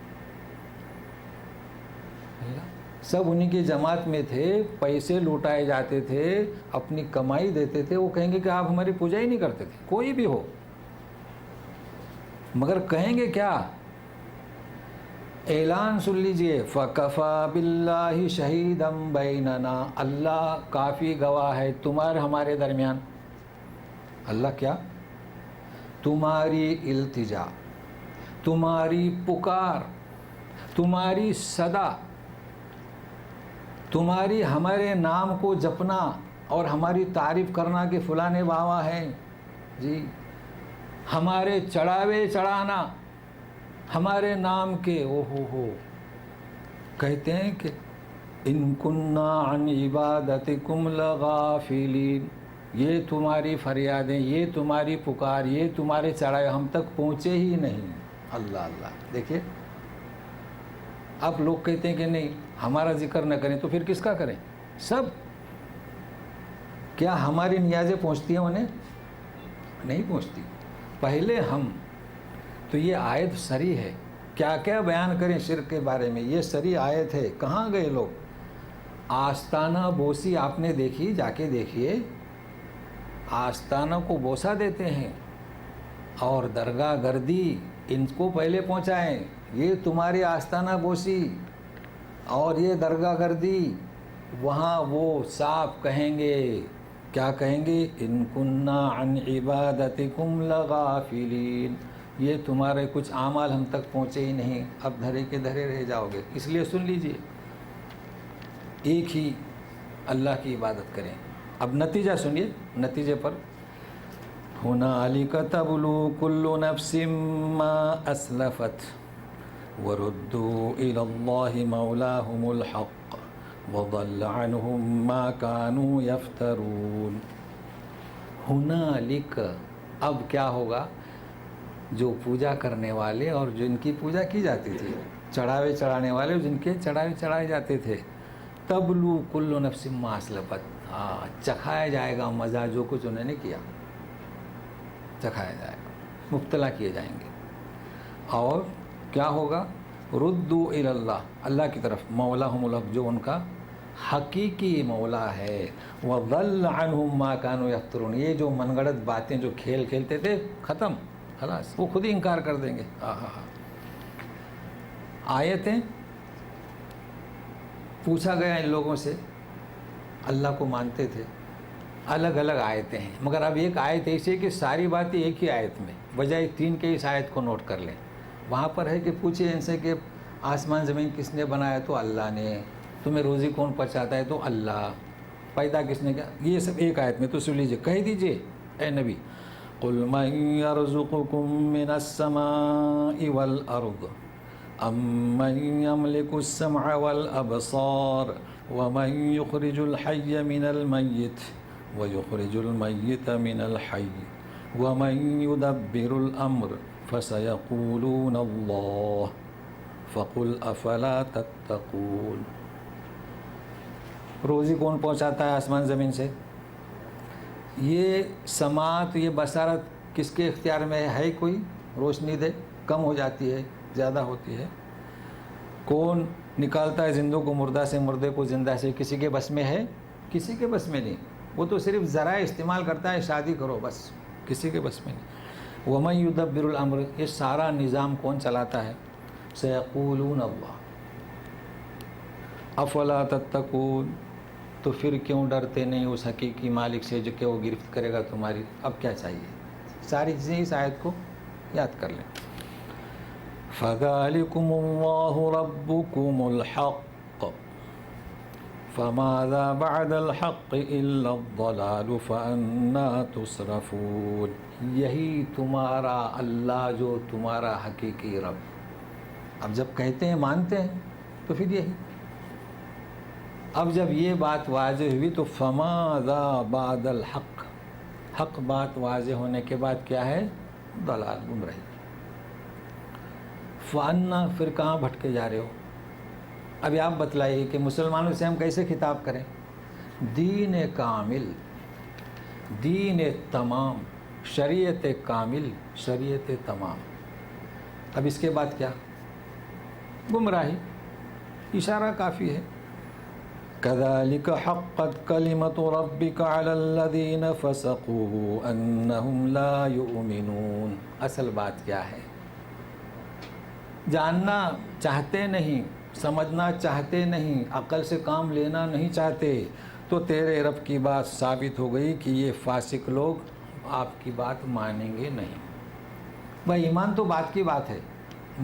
سب انہی کی جماعت میں تھے، پیسے لوٹائے جاتے تھے، اپنی کمائی دیتے تھے. وہ کہیں گے کہ آپ ہماری پوجا ہی نہیں کرتے تھے، کوئی بھی ہو. مگر کہیں گے کیا؟ اعلان سن لیجئے، فَكَفَى بِاللَّهِ شَهِيدًا بَيْنَنَا، اللہ کافی گواہ ہے تمہارے ہمارے درمیان. اللہ کیا؟ تمہاری التجا، تمہاری پکار، تمہاری صدا، تمہاری ہمارے نام کو جپنا اور ہماری تعریف کرنا کہ فلاں بابا ہیں جی، ہمارے چڑھاوے چڑھانا ہمارے نام کے. ہو کہتے ہیں کہ ان کننا عن عبادتکم لغافلین. یہ تمہاری فریادیں، یہ تمہاری پکار، یہ تمہارے چڑھاوے ہم تک پہنچے ہی نہیں. اللہ اللہ. دیکھیے، اب لوگ کہتے ہیں کہ نہیں ہمارا ذکر نہ کریں تو پھر کس کا کریں؟ سب. کیا ہماری نیازیں پہنچتی ہیں انہیں؟ نہیں پہنچتی. پہلے ہم تو یہ آیت سری ہے. کیا کیا بیان کریں شرک کے بارے میں، یہ سری آیت ہے. کہاں گئے لوگ؟ آستانہ بوسی آپ نے دیکھی، جا کے دیکھیے. آستانہ کو بوسہ دیتے ہیں اور درگاہ گردی ان کو پہلے پہنچائیں. یہ تمہاری آستانہ بوسی اور یہ درگاہ گردی. وہاں وہ صاف کہیں گے، کیا کہیں گے؟ ان کننا عن عبادتکم لغافلین. یہ تمہارے کچھ اعمال ہم تک پہنچے ہی نہیں، اب دھرے کے دھرے رہ جاؤ گے. اس لیے سن لیجئے، ایک ہی اللہ کی عبادت کریں. اب نتیجہ سنیے، نتیجے پر ہنالک تبلو کل نفس ما اسلفت وردوا الی اللہ مولاہم الحق وضل عنہم ما كانوا یفترون. ہنالک، اب کیا ہوگا؟ جو پوجا کرنے والے اور جن کی پوجا کی جاتی تھی چڑھاوے چڑھانے والے جن کے چڑھاوے چڑھائے جاتے تھے. تبلو کل نفس ما اسلفت، ہاں چکھایا جائے گا مزہ جو کچھ انہوں نے کیا، چکھایا جائے گا، مبتلا کیے جائیں گے. اور کیا ہوگا؟ ردو الی اللہ، اللہ کی طرف، مولاہم الحق، جو ان کا حقیقی مولا ہے. وضل عنہم ما کانوا یفترون، یہ جو من گڑت باتیں جو کھیل کھیلتے تھے ختم، خلاص وہ خود ہی انکار کر دیں گے. آیتیں پوچھا گیا ان لوگوں سے، اللہ کو مانتے تھے، الگ الگ آیتیں ہیں، مگر اب ایک آیت ایسی ہے کہ ساری باتیں ایک ہی آیت میں، بجائے 3 کے اس آیت کو نوٹ کر لیں. وہاں پر ہے کہ پوچھے ان سے کہ آسمان زمین کس نے بنایا؟ تو اللہ نے. تمہیں روزی کون پہنچاتا ہے؟ تو اللہ. پیدا کس نے کیا؟ یہ سب ایک آیت میں. تو سن لیجیے، کہہ دیجیے اے نبی، قل من یرزقکم من السماء والارض ام من یملک السمع والابصار ومن یخرج الحی من المیت ویخرج المیت من الحی ومن یدبر الامر فسیقولون اللہ فقل افلا تتقون. روزی کون پہنچاتا ہے آسمان زمین سے؟ یہ سماعت، یہ بصارت کس کے اختیار میں ہے؟ کوئی روشنی دے، کم ہو جاتی ہے، زیادہ ہوتی ہے. کون نکالتا ہے زندوں کو مردہ سے، مردے کو زندہ سے؟ کسی کے بس میں ہے؟ کسی کے بس میں نہیں. وہ تو صرف ذرائع استعمال کرتا ہے، شادی کرو بس، کسی کے بس میں نہیں. وَمَن يُدَبِّرُ الْأَمْرِ، یہ سارا نظام کون چلاتا ہے؟ سَيَقُولُونَ اللَّهُ أَفَلَا تَتَّقُونَ، تو پھر کیوں ڈرتے نہیں اس حقیقی مالک سے جو کہ وہ گرفت کرے گا تمہاری؟ اب کیا چاہیے؟ ساری چیزیں اس آیت کو یاد کر لیں. فَذَلِكُمُ اللَّهُ رَبُّكُمُ الْحَقُّ فَمَاذَا بَعْدَ الْحَقِّ إِلَّا الضَّلَالُ فَأَنَّىٰ تُصْرَفُونَ. یہی تمہارا اللہ، جو تمہارا حقیقی رب. اب جب کہتے ہیں مانتے ہیں تو پھر یہی. اب جب یہ بات واضح ہوئی تو فَمَاذَا بَعْدَ الْحَقِّ، حق بات واضح ہونے کے بعد کیا ہے؟ ضلال، گمراہی. فَأَنَّىٰ، پھر کہاں بھٹکے جا رہے ہو؟ ابھی آپ بتلائیے کہ مسلمانوں سے ہم کیسے خطاب کریں؟ دین کامل، دین تمام، شریعت کامل، شریعت تمام. اب اس کے بعد کیا؟ گمراہی. اشارہ کافی ہے. كَذَلِكَ حَقَّتْ كَلِمَةُ رَبِّكَ عَلَى الَّذِينَ فَسَقُوا أَنَّهُمْ لَا يُؤْمِنُونَ. اصل بات کیا ہے؟ جاننا چاہتے نہیں، سمجھنا چاہتے نہیں، عقل سے کام لینا نہیں چاہتے، تو تیرے رب کی بات ثابت ہو گئی کہ یہ فاسق لوگ آپ کی بات مانیں گے نہیں. بھائی ایمان تو بات کی بات ہے،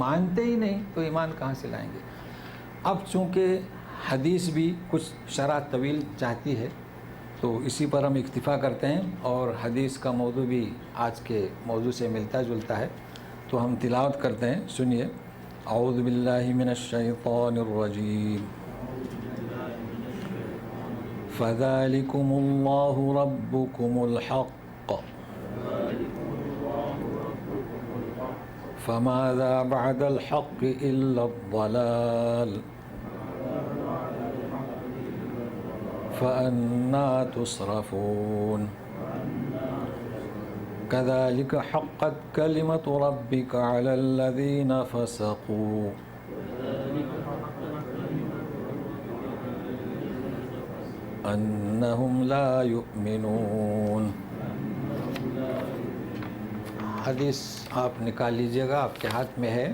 مانتے ہی نہیں تو ایمان کہاں سے لائیں گے؟ اب چونکہ حدیث بھی کچھ شرح طویل چاہتی ہے تو اسی پر ہم اکتفا کرتے ہیں، اور حدیث کا موضوع بھی آج کے موضوع سے ملتا جلتا ہے تو ہم تلاوت کرتے ہیں. سنیے. اعوذ باللہ من الشیطان الرجیم. فذلکم اللہ ربکم الحق فماذا بعد الحق الا الضلال فأنا تصرفون. كذلك حقت كلمة ربك على الذين فسقوا أنهم لا يؤمنون. حدیث آپ نکال لیجئے گا، آپ کے ہاتھ میں ہے.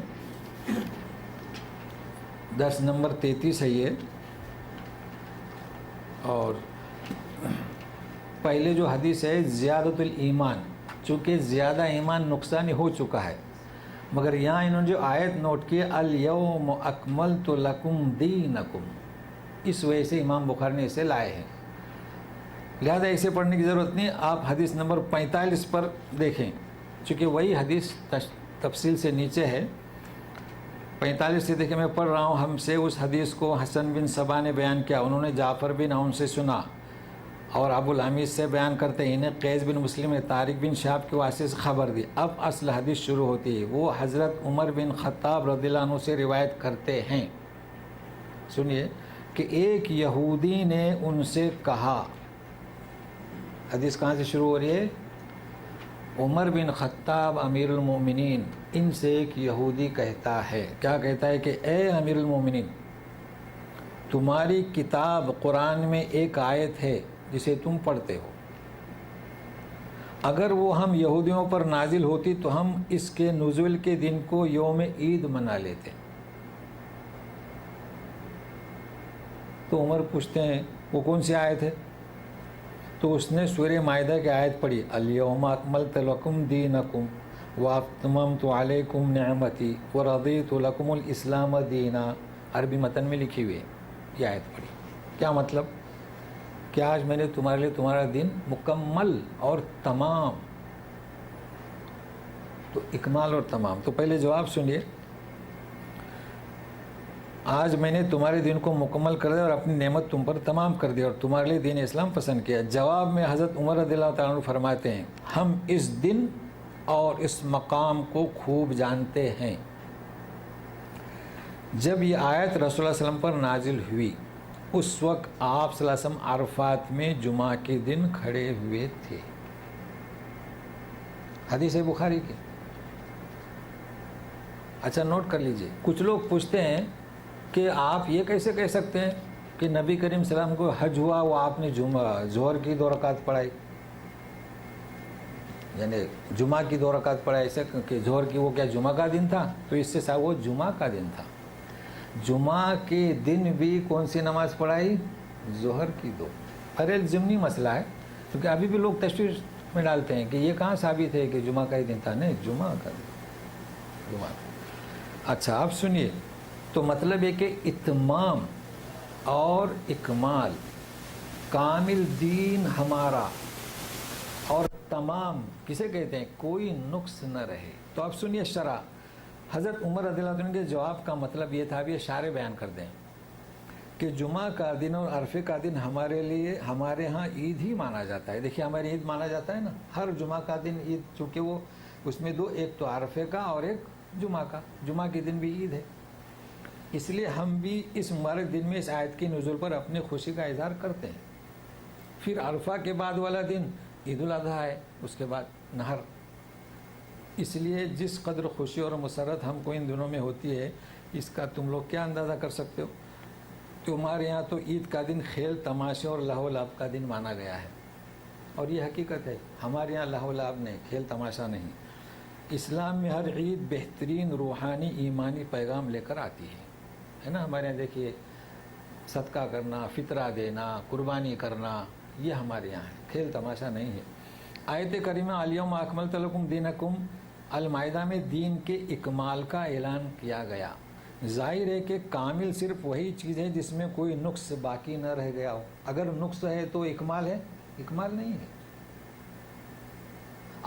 درس نمبر 33 ہے یہ. اور پہلے جو حدیث ہے زیادت الایمان، چونکہ زیادہ ایمان نقصانی ہو چکا ہے، مگر یہاں انہوں نے جو آیت نوٹ کی الیوم اکملت لکم دینکم، اس وجہ سے امام بخاری نے اسے لائے ہیں. لہذا اسے پڑھنے کی ضرورت نہیں. آپ حدیث نمبر 45 پر دیکھیں، چونکہ وہی حدیث تفصیل سے نیچے ہے. 45 سے دیکھیں، میں پڑھ رہا ہوں. ہم سے اس حدیث کو حسن بن صبا نے بیان کیا، انہوں نے جعفر بن عون سے سنا، اور ابو الحمید سے بیان کرتے ہیں انہیں قیس بن مسلم نے طارق بن شہاب کے واسطے سے خبر دی. اب اصل حدیث شروع ہوتی ہے. وہ حضرت عمر بن خطاب رضی اللہ عنہ سے روایت کرتے ہیں. سنیے کہ ایک یہودی نے ان سے کہا. حدیث کہاں سے شروع ہو رہی ہے؟ عمر بن خطاب امیر المومنین ان سے ایک یہودی کہتا ہے. کیا کہتا ہے؟ کہ اے امیر المومنین، تمہاری کتاب قرآن میں ایک آیت ہے جسے تم پڑھتے ہو، اگر وہ ہم یہودیوں پر نازل ہوتی تو ہم اس کے نزول کے دن کو یوم عید منا لیتے. تو عمر پوچھتے ہیں وہ کون سی آیت ہے؟ تو اس نے سورہ مائدہ کی آیت پڑھی، الیوم اکملت لکم دینکم واتممت علیکم نعمتی ورضیت لکم الاسلام دینا. عربی متن میں لکھی ہوئی ہے یہ آیت پڑھی. کیا مطلب؟ کہ آج میں نے تمہارے لیے تمہارا دن مکمل اور تمام. تو اکمال اور تمام. تو پہلے جواب سنیے. آج میں نے تمہارے دن کو مکمل کر دیا اور اپنی نعمت تم پر تمام کر دیا اور تمہارے لیے دین اسلام پسند کیا. جواب میں حضرت عمر رضی اللہ تعالیٰ عنہ فرماتے ہیں ہم اس دن اور اس مقام کو خوب جانتے ہیں. جب یہ آیت رسول اللہ صلی اللہ علیہ وسلم پر نازل ہوئی اس وقت آپ صلی اللہ علیہ وسلم عرفات میں جمعہ کے دن کھڑے ہوئے تھے. حدیث بخاری کی. اچھا نوٹ کر لیجئے. کچھ لوگ پوچھتے ہیں کہ آپ یہ کیسے کہہ سکتے ہیں کہ نبی کریم صلی اللہ علیہ وسلم کو حج ہوا وہ آپ نے ظہر کی 2 رکعت پڑھائی، یعنی جمعہ کی 2 رکعت پڑھائی، ایسے کہ ظہر کی وہ کیا جمعہ کا دن تھا؟ تو اس سے وہ جمعہ کا دن تھا. جمعہ کے دن بھی کون سی نماز پڑھائی؟ ظہر کی 2. ارے ضمنی مسئلہ ہے کیونکہ ابھی بھی لوگ تشویش میں ڈالتے ہیں کہ یہ کہاں ثابت ہے کہ جمعہ کا ہی دن تھا. نہیں، جمعہ کا دن جمعہ. اچھا آپ سنیے. تو مطلب ہے کہ اتمام اور اکمال، کامل دین ہمارا اور تمام کسے کہتے ہیں؟ کوئی نقص نہ رہے. تو آپ سنیے شرح. حضرت عمر رضی اللہ عنہ کے جواب کا مطلب یہ تھا، اب یہ اشارے بیان کر دیں کہ جمعہ کا دن اور عرفے کا دن ہمارے لیے ہمارے ہاں عید ہی مانا جاتا ہے. دیکھیے ہماری عید مانا جاتا ہے نا، ہر جمعہ کا دن عید، چونکہ وہ اس میں 2، ایک تو عرفے کا اور ایک جمعہ کا. جمعہ کے دن بھی عید ہے، اس لیے ہم بھی اس مبارک دن میں اس آیت کی نزول پر اپنی خوشی کا اظہار کرتے ہیں. پھر عرفہ کے بعد والا دن عید الاضحیٰ ہے، اس کے بعد نہر. اس لیے جس قدر خوشی اور مسرت ہم کو ان دنوں میں ہوتی ہے اس کا تم لوگ کیا اندازہ کر سکتے ہو. تمہارے یہاں تو عید کا دن کھیل تماشے اور لہو لعب کا دن مانا گیا ہے، اور یہ حقیقت ہے. ہمارے یہاں لہو لعب نہیں، کھیل تماشا نہیں. اسلام میں ہر عید بہترین روحانی ایمانی پیغام لے کر آتی ہے نا. ہمارے یہاں دیکھیے صدقہ کرنا، فطرہ دینا، قربانی کرنا، یہ ہمارے یہاں ہے، کھیل تماشا نہیں ہے. آیت کریمہ الیوم اکملت لکم دینکم المائدہ میں دین کے اکمال کا اعلان کیا گیا. ظاہر ہے کہ کامل صرف وہی چیز ہے جس میں کوئی نقص باقی نہ رہ گیا ہو. اگر نقص ہے تو اکمال ہے؟ اکمال نہیں ہے.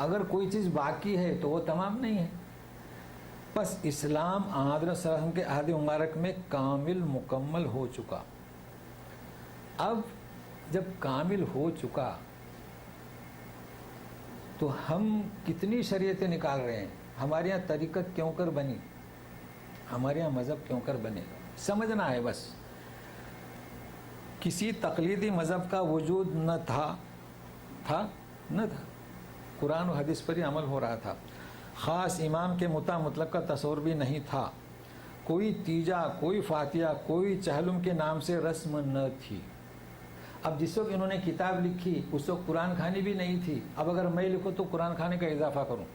اگر کوئی چیز باقی ہے تو وہ تمام نہیں ہے. بس اسلام حضرت صلی اللہ علیہ وسلم کے عہد مبارک میں کامل مکمل ہو چکا. اب جب کامل ہو چکا تو ہم کتنی شریعتیں نکال رہے ہیں. ہمارے یہاں طریقت کیوں کر بنی، ہمارے یہاں مذہب کیوں کر بنے، سمجھنا ہے بس. کسی تقلیدی مذہب کا وجود نہ تھا. قرآن و حدیث پر ہی عمل ہو رہا تھا. خاص امام کے مطلق کا تصور بھی نہیں تھا. کوئی تیجا، کوئی فاتحہ، کوئی چہلم کے نام سے رسم نہ تھی. اب جس وقت انہوں نے کتاب لکھی اس وقت قرآن خوانی بھی نہیں تھی. اب اگر میں لکھوں تو قرآن خوانی کا اضافہ کروں،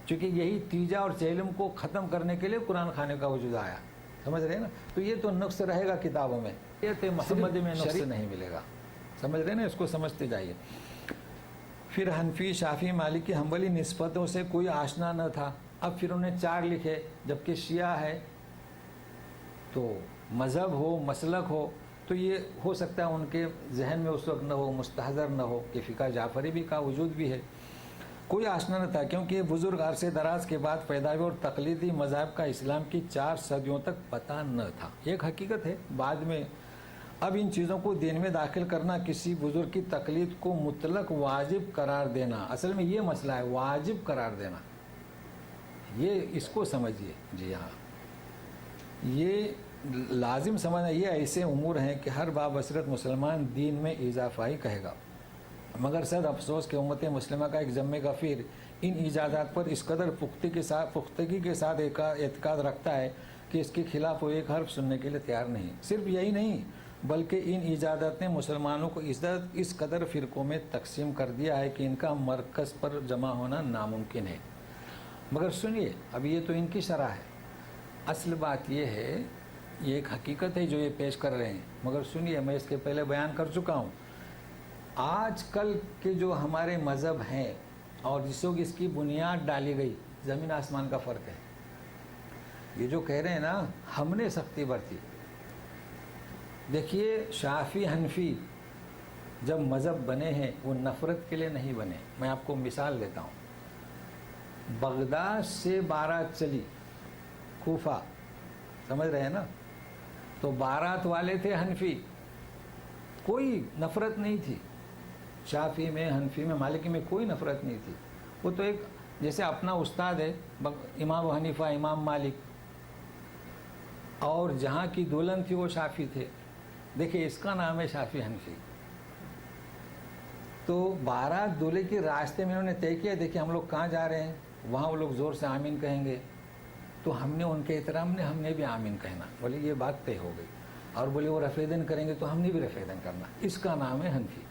چونکہ یہی تیجا اور چہلم کو ختم کرنے کے لیے قرآن خوانی کا وجود آیا. سمجھ رہے ہیں نا. تو یہ تو نقص رہے گا کتابوں میں، یہ محمد میں نقص نہیں ملے گا. سمجھ رہے ہیں نا، اس کو سمجھتے جائیے. پھر حنفی، شافعی، مالکی، حنبلی نسبتوں سے کوئی آشنا نہ تھا. اب پھر انہیں 4 لکھے، جبکہ شیعہ ہے تو مذہب ہو، مسلک ہو، تو یہ ہو سکتا ہے ان کے ذہن میں اس وقت نہ ہو، مستحضر نہ ہو کہ فقہ جعفری بھی کا وجود بھی ہے. کوئی آشنا نہ تھا کیونکہ یہ بزرگ عرصے دراز کے بعد پیدا ہوئے اور تقلیدی مذاہب کا اسلام کی 4 صدیوں تک پتہ نہ تھا. ایک حقیقت ہے، بعد میں اب ان چیزوں کو دین میں داخل کرنا، کسی بزرگ کی تقلید کو مطلق واجب قرار دینا، اصل میں یہ مسئلہ ہے، واجب قرار دینا، یہ اس کو سمجھیے. جی ہاں، یہ لازم سمجھنا. یہ ایسے امور ہیں کہ ہر بابصرت مسلمان دین میں اضافہ ہی کہے گا، مگر صد افسوس کہ امت مسلمہ کا ایک ذمہ غفیر ان ایجادات پر اس قدر پختگی کے ساتھ اعتقاد رکھتا ہے کہ اس کے خلاف وہ ایک حرف سننے کے لیے تیار نہیں. صرف یہی نہیں بلکہ ان ایجادات نے مسلمانوں کو اس قدر فرقوں میں تقسیم کر دیا ہے کہ ان کا مرکز پر جمع ہونا ناممکن ہے. مگر سنیے، اب یہ تو ان کی شرح ہے، اصل بات یہ ہے، یہ ایک حقیقت ہے جو یہ پیش کر رہے ہیں. مگر سنیے، میں اس کے پہلے بیان کر چکا ہوں، آج کل کے جو ہمارے مذہب ہیں اور جسوں کی اس کی بنیاد ڈالی گئی، زمین آسمان کا فرق ہے. یہ جو کہہ رہے ہیں نا ہم نے سختی برتی، دیکھیے شافعی حنفی جب مذہب بنے ہیں وہ نفرت کے لیے نہیں بنے. میں آپ کو مثال دیتا ہوں. بغداد سے بارات چلی کوفہ، سمجھ رہے ہیں نا، تو بارات والے تھے حنفی، کوئی نفرت نہیں تھی. شافعی میں، حنفی میں، مالکی میں کوئی نفرت نہیں تھی. وہ تو ایک جیسے اپنا استاد ہے امام حنیفہ، امام مالک، اور جہاں کی دلہن تھی وہ شافعی تھے. دیکھیے اس کا نام ہے شافعی حنفی. تو بارات دولہے کے راستے میں انہوں نے طے کیا، دیکھیے ہم لوگ کہاں جا رہے ہیں، وہاں وہ لوگ زور سے آمین کہیں گے، تو ہم نے ان کے احترام میں ہم نے بھی آمین کہنا. بولے یہ بات طے ہو گئی. اور بولے وہ رفع دین کریں گے تو ہم نے بھی رفع دین کرنا. اس کا نام ہے حنفی.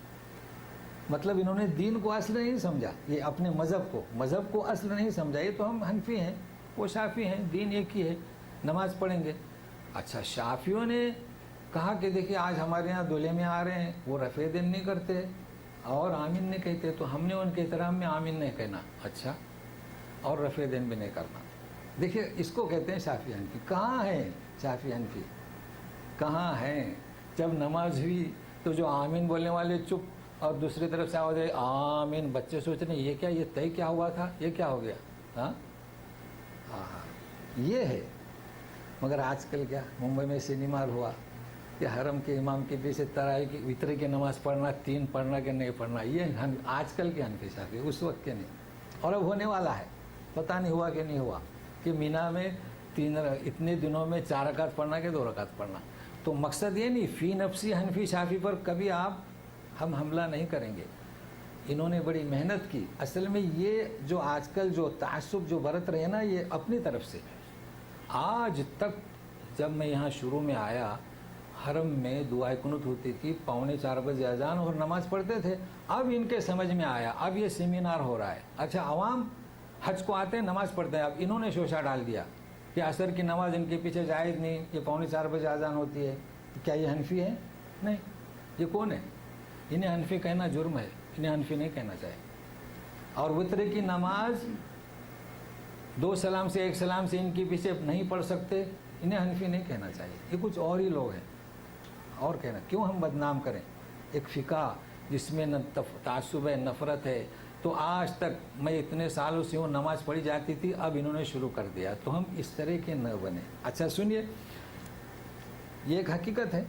مطلب انہوں نے دین کو اصل نہیں سمجھا، یہ اپنے مذہب کو اصل نہیں سمجھا. یہ تو ہم حنفی ہیں، وہ شافعی ہیں، دین ایک ہی ہے، نماز پڑھیں گے. اچھا، شافعیوں نے کہا کہ دیکھیے آج ہمارے یہاں دولہے میں آ رہے ہیں، وہ رفع دین نہیں کرتے اور آمین نہیں کہتے، تو ہم نے ان کے احترام میں آمین نہیں کہنا. اچھا، اور رفع دین بھی نہیں کرنا. دیکھیے اس کو کہتے ہیں شافعی حنفی. کہاں ہے شافعی حنفی؟ کہاں ہیں؟ جب نماز ہوئی تو جو آمین بولنے والے چپ اور دوسری طرف سے آواز آئی آمین، بچے سوچ رہے ہیں یہ کیا، یہ طے کیا ہوا تھا، یہ کیا ہو گیا. ہاں یہ ہے. مگر آج کل کیا، ممبئی میں سینمار ہوا کہ حرم کے امام کے پیچھے ترائی کی وطر کی نماز پڑھنا، 3 پڑھنا کہ نہیں پڑھنا، یہ آج کل کے حنفی شافعی، اس وقت کے نہیں. اور اب ہونے والا ہے، پتہ نہیں ہوا کہ نہیں ہوا کہ مینا میں اتنے دنوں میں 4 رکعت پڑھنا کہ 2 رکعت پڑھنا. تو مقصد یہ نہیں، فی نفسی حنفی شافعی پر کبھی ہم حملہ نہیں کریں گے. انہوں نے بڑی محنت کی. اصل میں یہ جو آج کل جو تعصب جو برت رہے ہیں نا، یہ اپنی طرف سے. آج تک جب میں یہاں شروع میں آیا، حرم میں دعائے قنوت ہوتی تھی، 3:45 بجے اذان اور نماز پڑھتے تھے. اب ان کے سمجھ میں آیا، اب یہ سیمینار ہو رہا ہے. اچھا، عوام حج کو آتے ہیں، نماز پڑھتے ہیں. اب انہوں نے شوشہ ڈال دیا کہ عصر کی نماز ان کے پیچھے جائز نہیں، یہ 3:45 بجے اذان ہوتی ہے. کیا یہ حنفی ہے؟ نہیں. یہ کون ہے؟ انہیں حنفی کہنا جرم ہے، انہیں حنفی نہیں کہنا چاہیے. اور وتر کی نماز 2 سلام سے 1 سلام سے ان کے پیچھے نہیں پڑھ سکتے، انہیں حنفی نہیں کہنا چاہیے. یہ کچھ اور ہی لوگ ہیں. اور کہنا کیوں ہم بدنام کریں ایک فقہ جس میں نہ تعصب ہے، نفرت ہے. تو آج تک میں اتنے سالوں سے ہوں، نماز پڑھی جاتی تھی، اب انہوں نے شروع کر دیا، تو ہم اس طرح کے نہ بنے. اچھا سنیے، یہ ایک حقیقت ہے،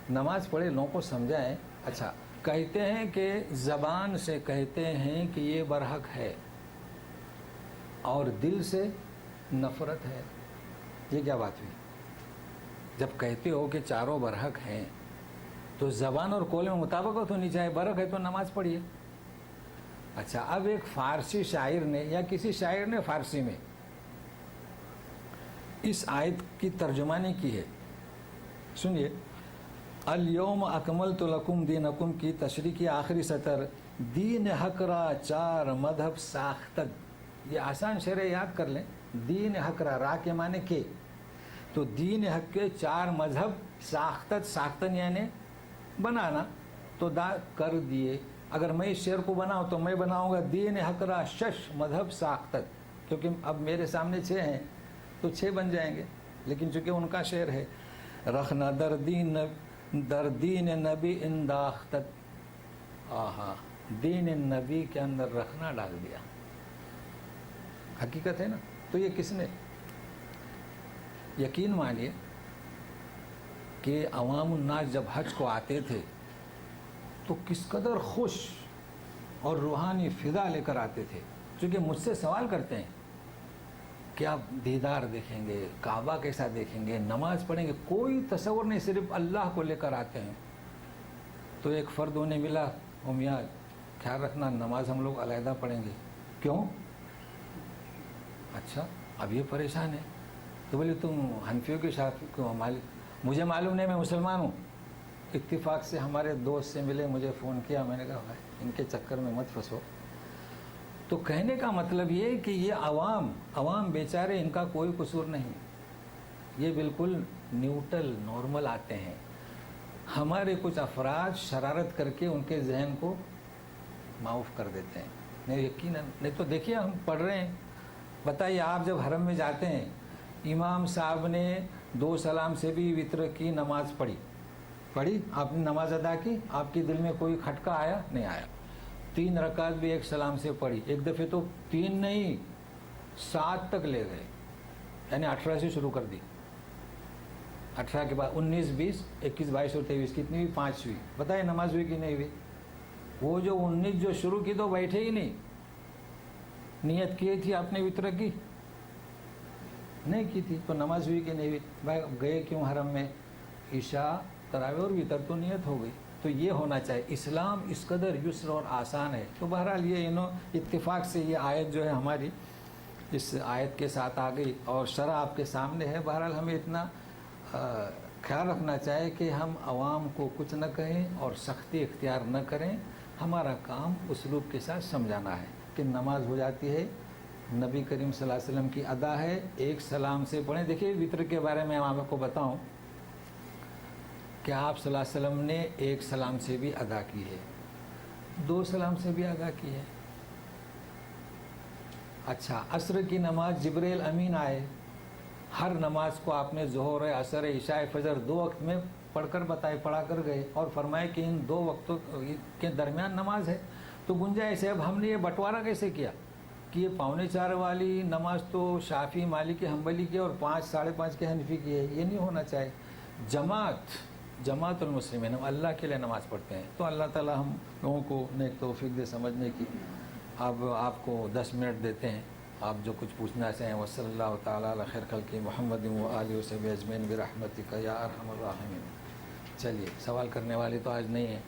نماز پڑھے لوگوں کو سمجھائیں. اچھا، کہتے ہیں کہ زبان سے کہتے ہیں کہ یہ برحق ہے اور دل سے نفرت ہے. یہ کیا بات ہوئی؟ جب کہتے ہو کہ چاروں برحق ہیں تو زبان اور قول میں مطابقت ہونی چاہیے. برحق ہے تو نماز پڑھیے. اچھا، اب ایک فارسی شاعر نے یا کسی شاعر نے فارسی میں اس آیت کی ترجمانی کی ہے. سنیے، الیوم اکملت لکم دینکم کی تشریح کی آخری سطر، دین حق را 4 مذہب ساختد. یہ آسان شرح یاد کر لیں. دین حق را کے معنی کے، تو دین حق کے 4 مذہب ساختت، ساختن یعنی بنانا، تو کر دیے. اگر میں اس شعر کو بناؤں تو میں بناؤں گا دین حق را 6 مذہب ساختت، کیونکہ اب میرے سامنے 6 ہیں تو 6 بن جائیں گے. لیکن چونکہ ان کا شعر ہے، رخنا در دین نبی انداختت. آہا، دین نبی کے اندر رکھنا ڈال دیا. حقیقت ہے نا. تو یہ کس نے؟ یقین مانیے کہ عوام الناس جب حج کو آتے تھے تو کس قدر خوش اور روحانی فضا لے کر آتے تھے. چونکہ مجھ سے سوال کرتے ہیں کہ آپ دیدار دیکھیں گے, کعبہ کیسا دیکھیں گے, نماز پڑھیں گے, کوئی تصور نہیں, صرف اللہ کو لے کر آتے ہیں. تو ایک فرد انہیں ملا, او میاں خیال رکھنا نماز ہم لوگ علیحدہ پڑھیں گے. کیوں؟ اچھا اب یہ پریشان ہے. تو بولے تم حنفیوں کے شافعی کیوں؟ مالک. مجھے معلوم نہیں, میں مسلمان ہوں. اتفاق سے ہمارے دوست سے ملے, مجھے فون کیا, میں نے کہا بھائی ان کے چکر میں مت پھنسو. تو کہنے کا مطلب یہ کہ یہ عوام بیچارے, ان کا کوئی قصور نہیں, یہ بالکل نیوٹرل نارمل آتے ہیں. ہمارے کچھ افراد شرارت کر کے ان کے ذہن کو معاف کر دیتے ہیں. نہیں یقیناً, نہیں تو دیکھیے ہم پڑھ رہے ہیں. بتائیے آپ جب حرم میں جاتے ہیں, امام صاحب نے 2 سلام سے بھی وطر کی نماز پڑھی, آپ نے نماز ادا کی, آپ کے دل میں کوئی کھٹکا آیا؟ نہیں آیا. 3 رکعت بھی 1 سلام سے پڑھی. ایک دفعہ تو 3 نہیں 7 تک لے گئے, یعنی 18 سے شروع کر دی. 18 کے بعد 19, 20, 21, 22 اور 23 کتنی ہوئی؟ 5 ہوئی. بتائیے نماز ہوئی کہ نہیں ہوئی؟ وہ جو 19 جو شروع کی تو بیٹھے ہی نہیں. نیت کی تھی آپ نے وطر کی؟ نہیں کی تھی, تو نماز ہوئی کہ نہیں ہوئی؟ بھائی گئے کیوں حرم میں؟ عشاء, تراویح اور وطر تو نیت ہو گئی. تو یہ ہونا چاہیے. اسلام اس قدر یسر اور آسان ہے. تو بہرحال یہ اتفاق سے یہ آیت جو ہے ہماری اس آیت کے ساتھ آ گئی اور شرح آپ کے سامنے ہے. بہرحال ہمیں اتنا خیال رکھنا چاہیے کہ ہم عوام کو کچھ نہ کہیں اور سختی اختیار نہ کریں. ہمارا کام اسلوب کے ساتھ سمجھانا ہے کہ نماز ہو جاتی ہے, نبی کریم صلی اللہ علیہ وسلم کی ادا ہے, 1 سلام سے پڑھیں. دیکھیے وطر کے بارے میں آپ کو بتاؤں کہ آپ صلی اللہ علیہ وسلم نے 1 سلام سے بھی ادا کی ہے, 2 سلام سے بھی ادا کی ہے. اچھا عصر کی نماز جبریل امین آئے, ہر نماز کو آپ نے ظہر, عصر, عشاء, فجر 2 وقت میں پڑھ کر گئے اور فرمائے کہ ان 2 وقتوں کے درمیان نماز ہے. تو گنجائش ہے. اب ہم نے یہ بٹوارہ کیسے کیا کہ یہ 3:45 والی نماز تو شافعی, مالکی, حنبلی کی اور 5, 5:30 کے حنفی کی ہے. یہ نہیں ہونا چاہیے. جماعت المسلمین, ہم اللہ کے لیے نماز پڑھتے ہیں. تو اللہ تعالی ہم لوگوں کو نیک توفیق دے سمجھنے کی. اب آپ کو 10 منٹ دیتے ہیں, آپ جو کچھ پوچھنا چاہیں. وصلی اللہ تعالیٰ علی خیر خلق محمد و آلہ وصحبہ اجمعین برحمتک یا ارحم الراحمین. چلیے سوال کرنے والی تو آج نہیں ہے.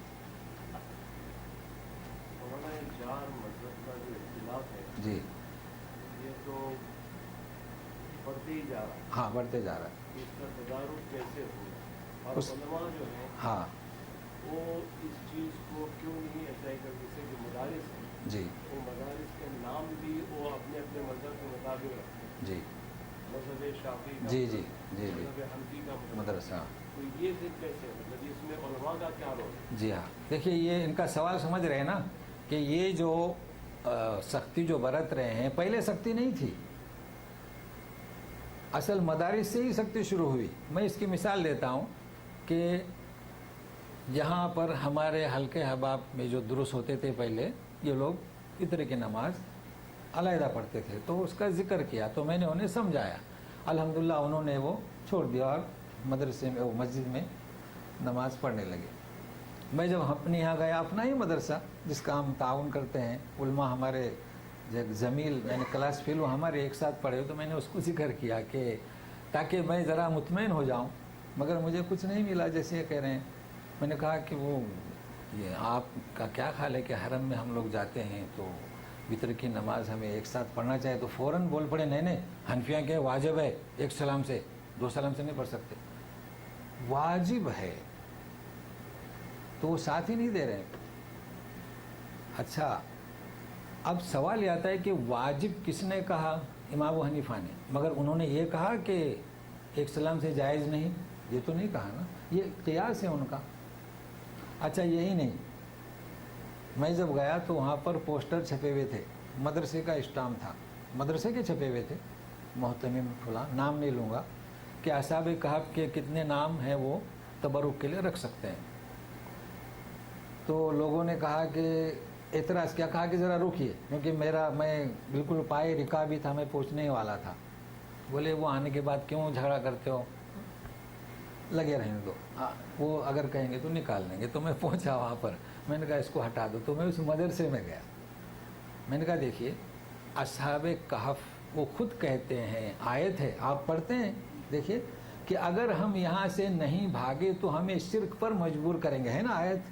جی یہ تو بڑھتے ہی جا رہا ہے. ہاں بڑھتے جا رہا ہے. اس کا تدارک کیسے ہوگا؟ اور علماء جو ہیں ہاں وہ اس چیز کو کیوں نہیں اپلائی کر, جیسے کہ مدارس ہیں جی وہ مدارس کے نام بھی وہ اپنے اپنے مذہب کے مطابق رکھتے ہیں. جی مذہب شافعی کا, جی جی جی جی مذہب حنفی کا مدرسہ. تو یہ پھر کیسے, مطلب اس میں علماء کا کیا رول ہے؟ جی ہاں دیکھیے یہ ان کا سوال سمجھ رہے ہیں نا کہ یہ جو سختی جو برت رہے ہیں, پہلے سختی نہیں تھی, اصل مدارس سے ہی سختی شروع ہوئی. میں اس کی مثال دیتا ہوں کہ یہاں پر ہمارے حلقے احباب میں جو دروس ہوتے تھے پہلے, یہ لوگ وطر کی نماز علیحدہ پڑھتے تھے. تو اس کا ذکر کیا تو میں نے انہیں سمجھایا. الحمدللہ انہوں نے وہ چھوڑ دیا اور مدرسے میں, مسجد میں نماز پڑھنے لگے. میں جب اپنے یہاں گیا, اپنا ہی مدرسہ جس کا ہم تعاون کرتے ہیں, علماء ہمارے زمیل یعنی کلاس فیلو ہمارے ایک ساتھ پڑھے, تو میں نے اس کو ذکر کیا کہ تاکہ میں ذرا مطمئن ہو جاؤں, مگر مجھے کچھ نہیں ملا جیسے یہ کہہ رہے ہیں. میں نے کہا کہ وہ یہ آپ کا کیا خیال ہے کہ حرم میں ہم لوگ جاتے ہیں تو وطر کی نماز ہمیں ایک ساتھ پڑھنا چاہیے؟ تو فوراً بول پڑے نہیں حنفیہ کے واجب ہے, 1 سلام سے 2 سلام سے نہیں پڑھ سکتے. واجب ہے تو وہ ساتھ ہی نہیں دے رہے ہیں. اچھا اب سوال یہ آتا ہے کہ واجب کس نے کہا؟ امام ابو حنیفہ نے, مگر انہوں نے یہ کہا کہ 1 سلام سے جائز نہیں, یہ تو نہیں کہا نا, یہ قیاس ہے ان کا. اچھا یہی نہیں, میں جب گیا تو وہاں پر پوسٹر چھپے ہوئے تھے, مدرسے کا اسٹام تھا, مدرسے کے چھپے ہوئے تھے, محتمم فلاں, نام نہیں لوں گا, کہ اصحاب کہف کے کتنے نام ہیں وہ تبرک کے لیے رکھ سکتے ہیں. تو لوگوں نے کہا کہ اعتراض کیا, کہا کہ ذرا رکیے کیونکہ میں بالکل پائے رکابی تھا, میں پوچھنے والا تھا. بولے وہ آنے کے بعد کیوں جھگڑا کرتے ہو؟ لگے رہنے دو، وہ اگر کہیں گے تو نکال دیں گے. تو میں پہنچا وہاں پر، میں نے کہا اس کو ہٹا دو. تو میں اس مدرسے میں گیا. میں نے کہا دیکھیے اصحاب کہف وہ خود کہتے ہیں، آیت ہے آپ پڑھتے ہیں، دیکھیے کہ اگر ہم یہاں سے نہیں بھاگے تو ہمیں شرک پر مجبور کریں گے، ہے نا آیت؟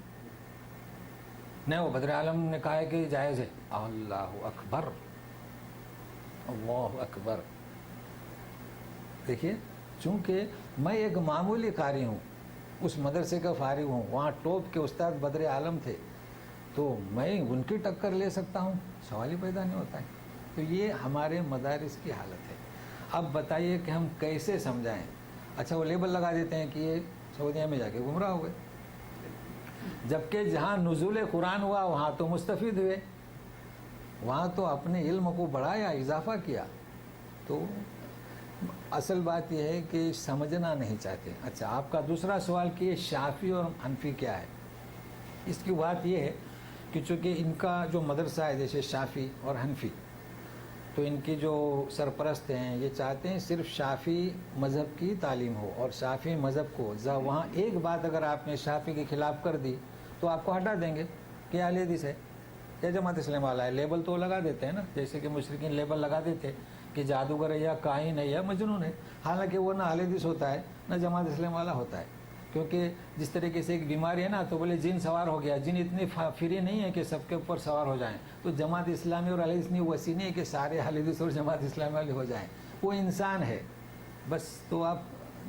نہیں، وہ بدر عالم نے کہا ہے کہ جائز ہے. اللہ اکبر، اللہ اکبر. دیکھیے چونکہ میں ایک معمولی قاری ہوں، اس مدرسے کا فارغ ہوں، وہاں ٹوپ کے استاد بدر عالم تھے، تو میں ان کی ٹکر لے سکتا ہوں؟ سوال ہی پیدا نہیں ہوتا ہے. تو یہ ہمارے مدارس کی حالت ہے. اب بتائیے کہ ہم کیسے سمجھائیں؟ اچھا وہ لیبل لگا دیتے ہیں کہ یہ سعودیہ میں جا کے گمراہ ہو گئے، جبکہ جہاں نزول قرآن ہوا وہاں تو مستفید ہوئے، وہاں تو اپنے علم کو بڑھایا، اضافہ کیا. تو اصل بات یہ ہے کہ سمجھنا نہیں چاہتے. اچھا آپ کا دوسرا سوال کہ یہ شافعی اور حنفی کیا ہے؟ اس کی بات یہ ہے کہ چونکہ ان کا جو مدرسہ ہے جیسے شافعی اور حنفی، تو ان کی جو سرپرست ہیں یہ چاہتے ہیں صرف شافعی مذہب کی تعلیم ہو، اور شافعی مذہب کو وہاں ایک بات اگر آپ نے شافعی کے خلاف کر دی تو آپ کو ہٹا دیں گے کہ اہل حدیث ہے یا جماعت اسلام والا ہے. لیبل تو لگا دیتے ہیں نا، جیسے کہ مشرکین لیبل لگا دیتے کہ جادوگر ہے یا کاہن ہے یا مجنون ہے، حالانکہ وہ نہ اہل حدیث ہوتا ہے نہ جماعت اسلام والا ہوتا ہے. کیونکہ جس طریقے سے ایک بیماری ہے نا، تو بولے جن سوار ہو گیا، جن اتنی فری نہیں ہے کہ سب کے اوپر سوار ہو جائیں. تو جماعت اسلامی اور اہل حدیث وسیع نہیں ہے کہ سارے اہل حدیث اور جماعت اسلامی والے ہو جائیں. وہ انسان ہے بس. تو آپ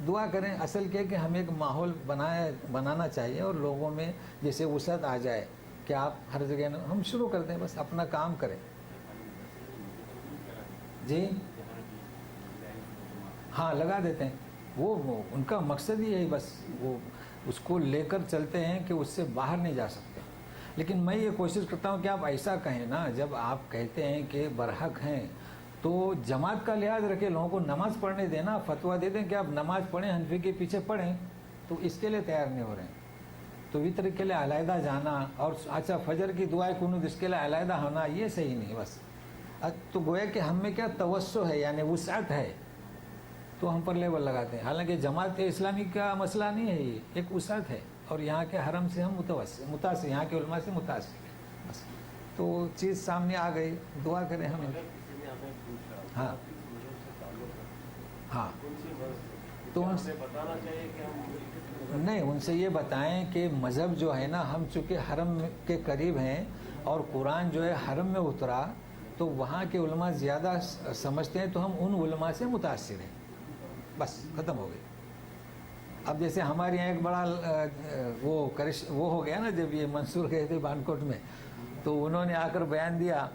دعا کریں. اصل کیا کہ ہمیں ایک ماحول بنانا چاہیے اور لوگوں میں جیسے وسعت آ جائے کہ آپ ہر جگہ ہم شروع کر دیں، بس اپنا کام کریں. جی ہاں لگا دیتے ہیں. وہ ان کا مقصد ہی ہے، بس وہ اس کو لے کر چلتے ہیں کہ اس سے باہر نہیں جا سکتے. لیکن میں یہ کوشش کرتا ہوں کہ آپ ایسا کہیں نا، جب آپ کہتے ہیں کہ برحق ہیں تو جماعت کا لحاظ رکھے، لوگوں کو نماز پڑھنے دینا، فتویٰ دے دیں کہ آپ نماز پڑھیں، حنفی کے پیچھے پڑھیں، تو اس کے لیے تیار نہیں ہو رہے ہیں. تو وطر کے لیے علیحدہ جانا اور اچھا فجر کی دعائیں قنوت اس کے لیے علیحدہ ہونا، یہ صحیح نہیں. بس تو گویا کہ ہم میں کیا توسع ہے، یعنی وسعت ہے، تو ہم پر لیبل لگاتے ہیں. حالانکہ جماعت اسلامی کا مسئلہ نہیں ہے، یہ ایک وسعت ہے، اور یہاں کے حرم سے ہم متاثر، یہاں کے علماء سے متاثر ہیں. بس تو چیز سامنے آ گئی، دعا کریں ہم. ہاں ہاں تو بتانا چاہیے کہ ہم نہیں، ان سے یہ بتائیں کہ مذہب جو ہے نا، ہم چونکہ حرم کے قریب ہیں اور قرآن جو ہے حرم میں اترا، تو وہاں کے علماء زیادہ سمجھتے ہیں، تو ہم ان علماء سے متاثر ہیں. بس ختم ہو گئی. اب جیسے ہمارے یہاں ایک بڑا وہ ہو گیا نا، جب یہ منصور گئے تھے بانکوٹ میں، تو انہوں نے آ کر بیان دیا،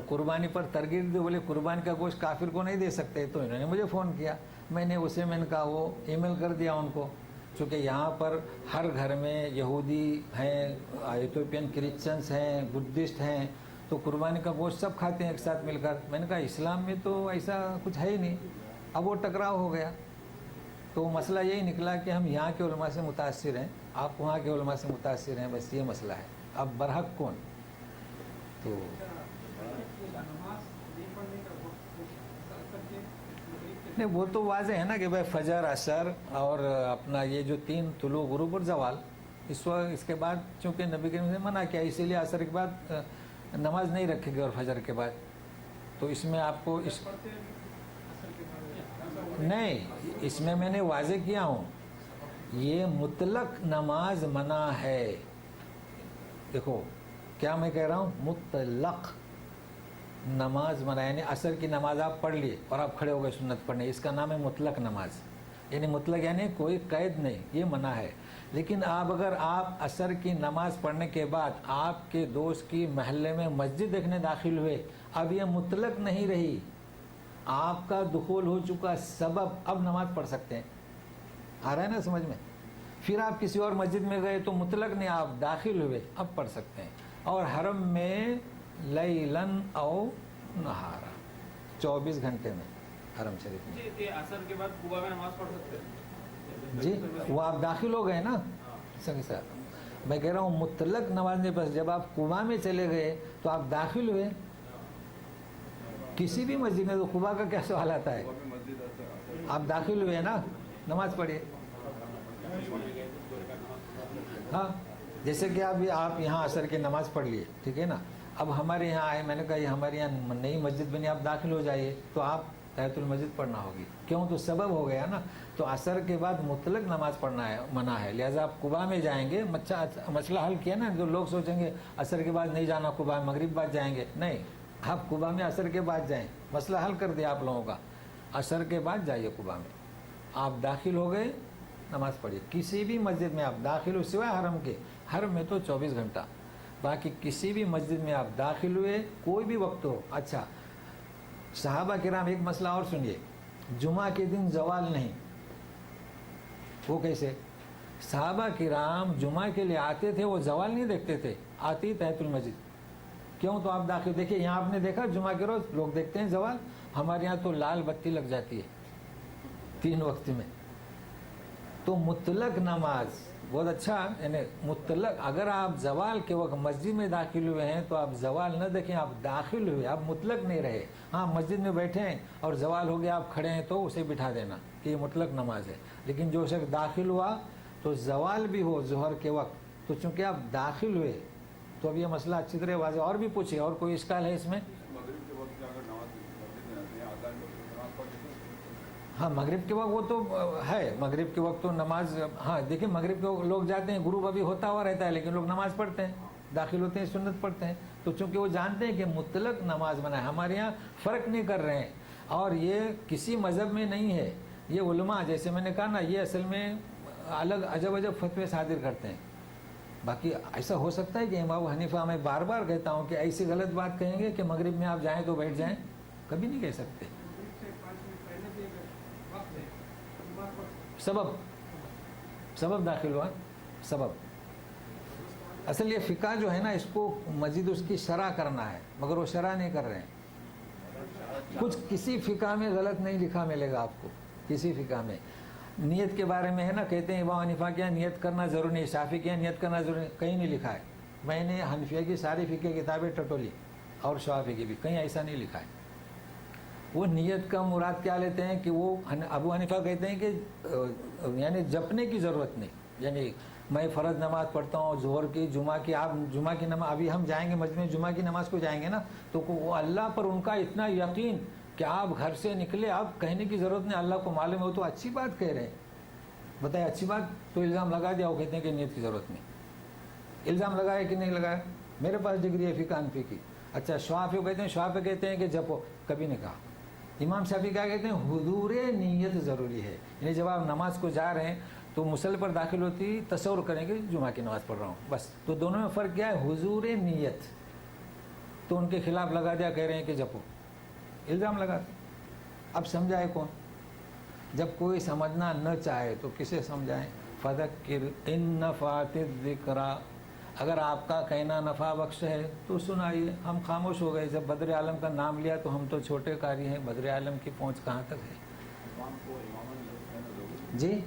قربانی پر ترغیب دی، بولے قربانی کا گوشت کافر کو نہیں دے سکتے. تو انہوں نے مجھے فون کیا، میں نے ان کا وہ ای میل کر دیا ان کو. چونکہ یہاں پر ہر گھر میں یہودی ہیں، ایتھوپین کرسچنس ہیں، بدھسٹ ہیں، تو قربانی کا گوشت سب کھاتے ہیں ایک ساتھ مل کر. میں نے کہا اسلام میں تو ایسا کچھ ہے ہی نہیں. اب وہ ٹکراؤ ہو گیا. تو مسئلہ یہی نکلا کہ ہم یہاں کے علماء سے متاثر ہیں، آپ وہاں کے علماء سے متاثر ہیں، بس یہ مسئلہ ہے. اب برحق کون؟ تو نہیں، وہ تو واضح ہے نا کہ بھائی فجر، عصر اور اپنا یہ جو 3 طلوع، غروب اور زوال، اس کے بعد چونکہ نبی کریم نے منع کیا، اسی لیے عصر کے بعد نماز نہیں رکھے گی اور فجر کے بعد. تو اس میں آپ کو نہیں، اس میں نے واضح کیا ہوں، یہ مطلق نماز منع ہے. دیکھو کیا میں کہہ رہا ہوں، مطلق نماز منع، یعنی عصر کی نماز آپ پڑھ لیے اور آپ کھڑے ہو گئے سنت پڑھنے، اس کا نام ہے مطلق نماز. یعنی مطلق یعنی کوئی قید نہیں، یہ منع ہے. لیکن اگر آپ عصر کی نماز پڑھنے کے بعد آپ کے دوست کی محلے میں مسجد دیکھنے داخل ہوئے، اب یہ مطلق نہیں رہی، آپ کا دخول ہو چکا سبب، اب نماز پڑھ سکتے ہیں. آ رہا ہے نا سمجھ میں؟ پھر آپ کسی اور مسجد میں گئے تو مطلق نہیں، آپ داخل ہوئے، اب پڑھ سکتے ہیں. اور حرم میں لیلن او نہارا 24 گھنٹے میں حرم شریف میں. عصر کے بعد قبا میں نماز پڑھ سکتے ہیں؟ جی وہ آپ داخل ہو گئے نا سنگ صاحب. میں کہہ رہا ہوں مطلق نماز نہیں، بس جب آپ قبا میں چلے گئے تو آپ داخل ہوئے کسی بھی مسجد میں، تو قبا کا کیا سوال آتا ہے؟ آپ داخل ہوئے نا، نماز پڑھیے. ہاں جیسے کہ ابھی آپ یہاں عصر کی نماز پڑھ لیے، ٹھیک ہے نا، اب ہمارے یہاں آئے، میں نے کہا یہ ہمارے یہاں نئی مسجد بنی، آپ داخل ہو جائیے، تو آپ تحیۃ المسجد پڑھنا ہوگی، کیوں؟ تو سبب ہو گیا نا، تو عصر کے بعد مطلق نماز پڑھنا ہے، منع ہے، لہٰذا آپ قباء میں جائیں گے، مسئلہ حل کیا نا، جو لوگ سوچیں گے عصر کے بعد نہیں جانا قباء، مغرب بعد جائیں گے، نہیں، آپ قباء میں عصر کے بعد جائیں، مسئلہ حل کر دیا آپ لوگوں کا، عصر کے بعد جائیے قباء میں، آپ داخل ہو گئے نماز پڑھیے، کسی بھی مسجد میں آپ داخل ہو سوائے حرم کے، حرم میں تو 24 گھنٹہ، باقی کسی بھی مسجد میں آپ داخل ہوئے کوئی بھی وقت ہو۔ اچھا صحابہ کرام ایک مسئلہ اور سنیے، جمعہ کے دن زوال نہیں، وہ کیسے؟ صحابہ کرام جمعہ کے لیے آتے تھے، وہ زوال نہیں دیکھتے تھے، آتی تحیۃ المسجد، کیوں؟ تو آپ داخل دیکھیے، یہاں آپ نے دیکھا جمعہ کے روز لوگ دیکھتے ہیں زوال، ہمارے یہاں تو لال بتی لگ جاتی ہے 3 وقت میں۔ تو مطلق نماز بہت اچھا، یعنی مطلق، اگر آپ زوال کے وقت مسجد میں داخل ہوئے ہیں تو آپ زوال نہ دیکھیں، آپ داخل ہوئے، آپ مطلق نہیں رہے، ہاں مسجد میں بیٹھے ہیں اور زوال ہو گیا، آپ کھڑے ہیں تو اسے بٹھا دینا کہ یہ مطلق نماز ہے، لیکن جو شخص داخل ہوا تو زوال بھی ہو ظہر کے وقت، تو چونکہ آپ داخل ہوئے تو اب یہ مسئلہ اچھی طرح واضح، اور بھی پوچھیے، اور کوئی اشکال ہے اس میں؟ ہاں مغرب کے وقت وہ تو ہے، مغرب کے وقت تو نماز، ہاں دیکھیں مغرب کے وقت لوگ جاتے ہیں، غروب ابھی ہوتا ہوا رہتا ہے، لیکن لوگ نماز پڑھتے ہیں، داخل ہوتے ہیں، سنت پڑھتے ہیں، تو چونکہ وہ جانتے ہیں کہ مطلق نماز منع ہے، ہمارے یہاں فرق نہیں کر رہے ہیں، اور یہ کسی مذہب میں نہیں ہے، یہ علماء جیسے میں نے کہا نا، یہ اصل میں الگ عجب عجب فتوے صادر کرتے ہیں، باقی ایسا ہو سکتا ہے کہ امام حنیفہ، میں بار بار کہتا ہوں کہ ایسی غلط بات کہیں گے کہ مغرب میں آپ جائیں تو بیٹھ جائیں، کبھی نہیں کہہ سکتے۔ سبب داخل ہوا، سبب اصل یہ فقہ جو ہے نا، اس کو مزید اس کی شرح کرنا ہے، مگر وہ شرح نہیں کر رہے ہیں، کچھ کسی فقہ میں غلط نہیں لکھا ملے گا آپ کو، کسی فقہ میں نیت کے بارے میں ہے نا، کہتے ہیں امام حنیفہ کیا نیت کرنا ضروری نہیں، شافعی کیا نیت کرنا ضروری نہیں، کہیں نہیں لکھا ہے، میں نے حنفیہ کی ساری فقہ کتابیں ٹٹولی اور شافعی کی بھی، کہیں ایسا نہیں لکھا ہے۔ وہ نیت کا مراد کیا لیتے ہیں کہ وہ ابو حنیفہ کہتے ہیں کہ یعنی جپنے کی ضرورت نہیں، یعنی میں فرض نماز پڑھتا ہوں ظہر کی، جمعہ کی، آپ جمعہ کی نماز، ابھی ہم جائیں گے مسجد میں جمعہ کی نماز کو جائیں گے نا، تو وہ اللہ پر ان کا اتنا یقین کہ آپ گھر سے نکلے، آپ کہنے کی ضرورت نہیں، اللہ کو معلوم ہے، تو اچھی بات کہہ رہے ہیں، بتائیں اچھی بات، تو الزام لگا دیا، وہ کہتے ہیں کہ نیت کی ضرورت نہیں، الزام لگایا کہ نہیں لگایا؟ میرے پاس ڈگری ہے فقہ حنفی کی۔ اچھا شافعی کہتے ہیں، شافعی کہتے ہیں کہ جپو، کبھی نہیں کہا۔ امام شافعی کیا کہتے ہیں؟ حضور نیت ضروری ہے، یعنی جب آپ نماز کو جا رہے ہیں تو مصلی پر داخل ہوتی تصور کریں کہ جمعہ کی نماز پڑھ رہا ہوں، بس، تو دونوں میں فرق کیا ہے؟ حضور نیت، تو ان کے خلاف لگا دیا، کہہ رہے ہیں کہ جپو، الزام لگاتے۔ اب سمجھائے کون؟ جب کوئی سمجھنا نہ چاہے تو کسے سمجھائیں؟ فذکر ان نفعت الذکریٰ، اگر آپ کا کہنا نفع بخش ہے تو سنائیے، ہم خاموش ہو گئے، جب بدر عالم کا نام لیا تو ہم تو چھوٹے قاری ہیں، بدر عالم کی پہنچ کہاں تک ہے؟ جی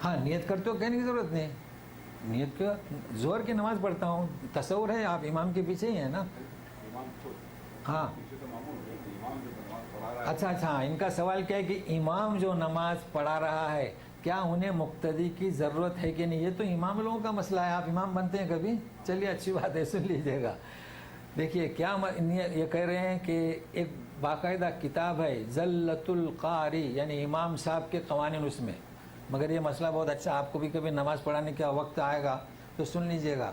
ہاں نیت کرتے ہو، کہنے کی ضرورت نہیں، نیت کا ظہر کی نماز پڑھتا ہوں، تصور ہے آپ امام کے پیچھے ہی ہیں نا، ہاں اچھا، ان کا سوال کیا ہے کہ امام جو نماز پڑھا رہا ہے کیا انہیں مقتدی کی ضرورت ہے کہ نہیں؟ یہ تو امام لوگوں کا مسئلہ ہے، آپ امام بنتے ہیں کبھی؟ چلیے اچھی بات ہے، سن لیجئے گا۔ دیکھیے کیا یہ کہہ رہے ہیں کہ ایک باقاعدہ کتاب ہے زلۃ القاری، یعنی امام صاحب کے قوانین اس میں، مگر یہ مسئلہ بہت اچھا، آپ کو بھی کبھی نماز پڑھانے کا وقت آئے گا تو سن لیجئے گا،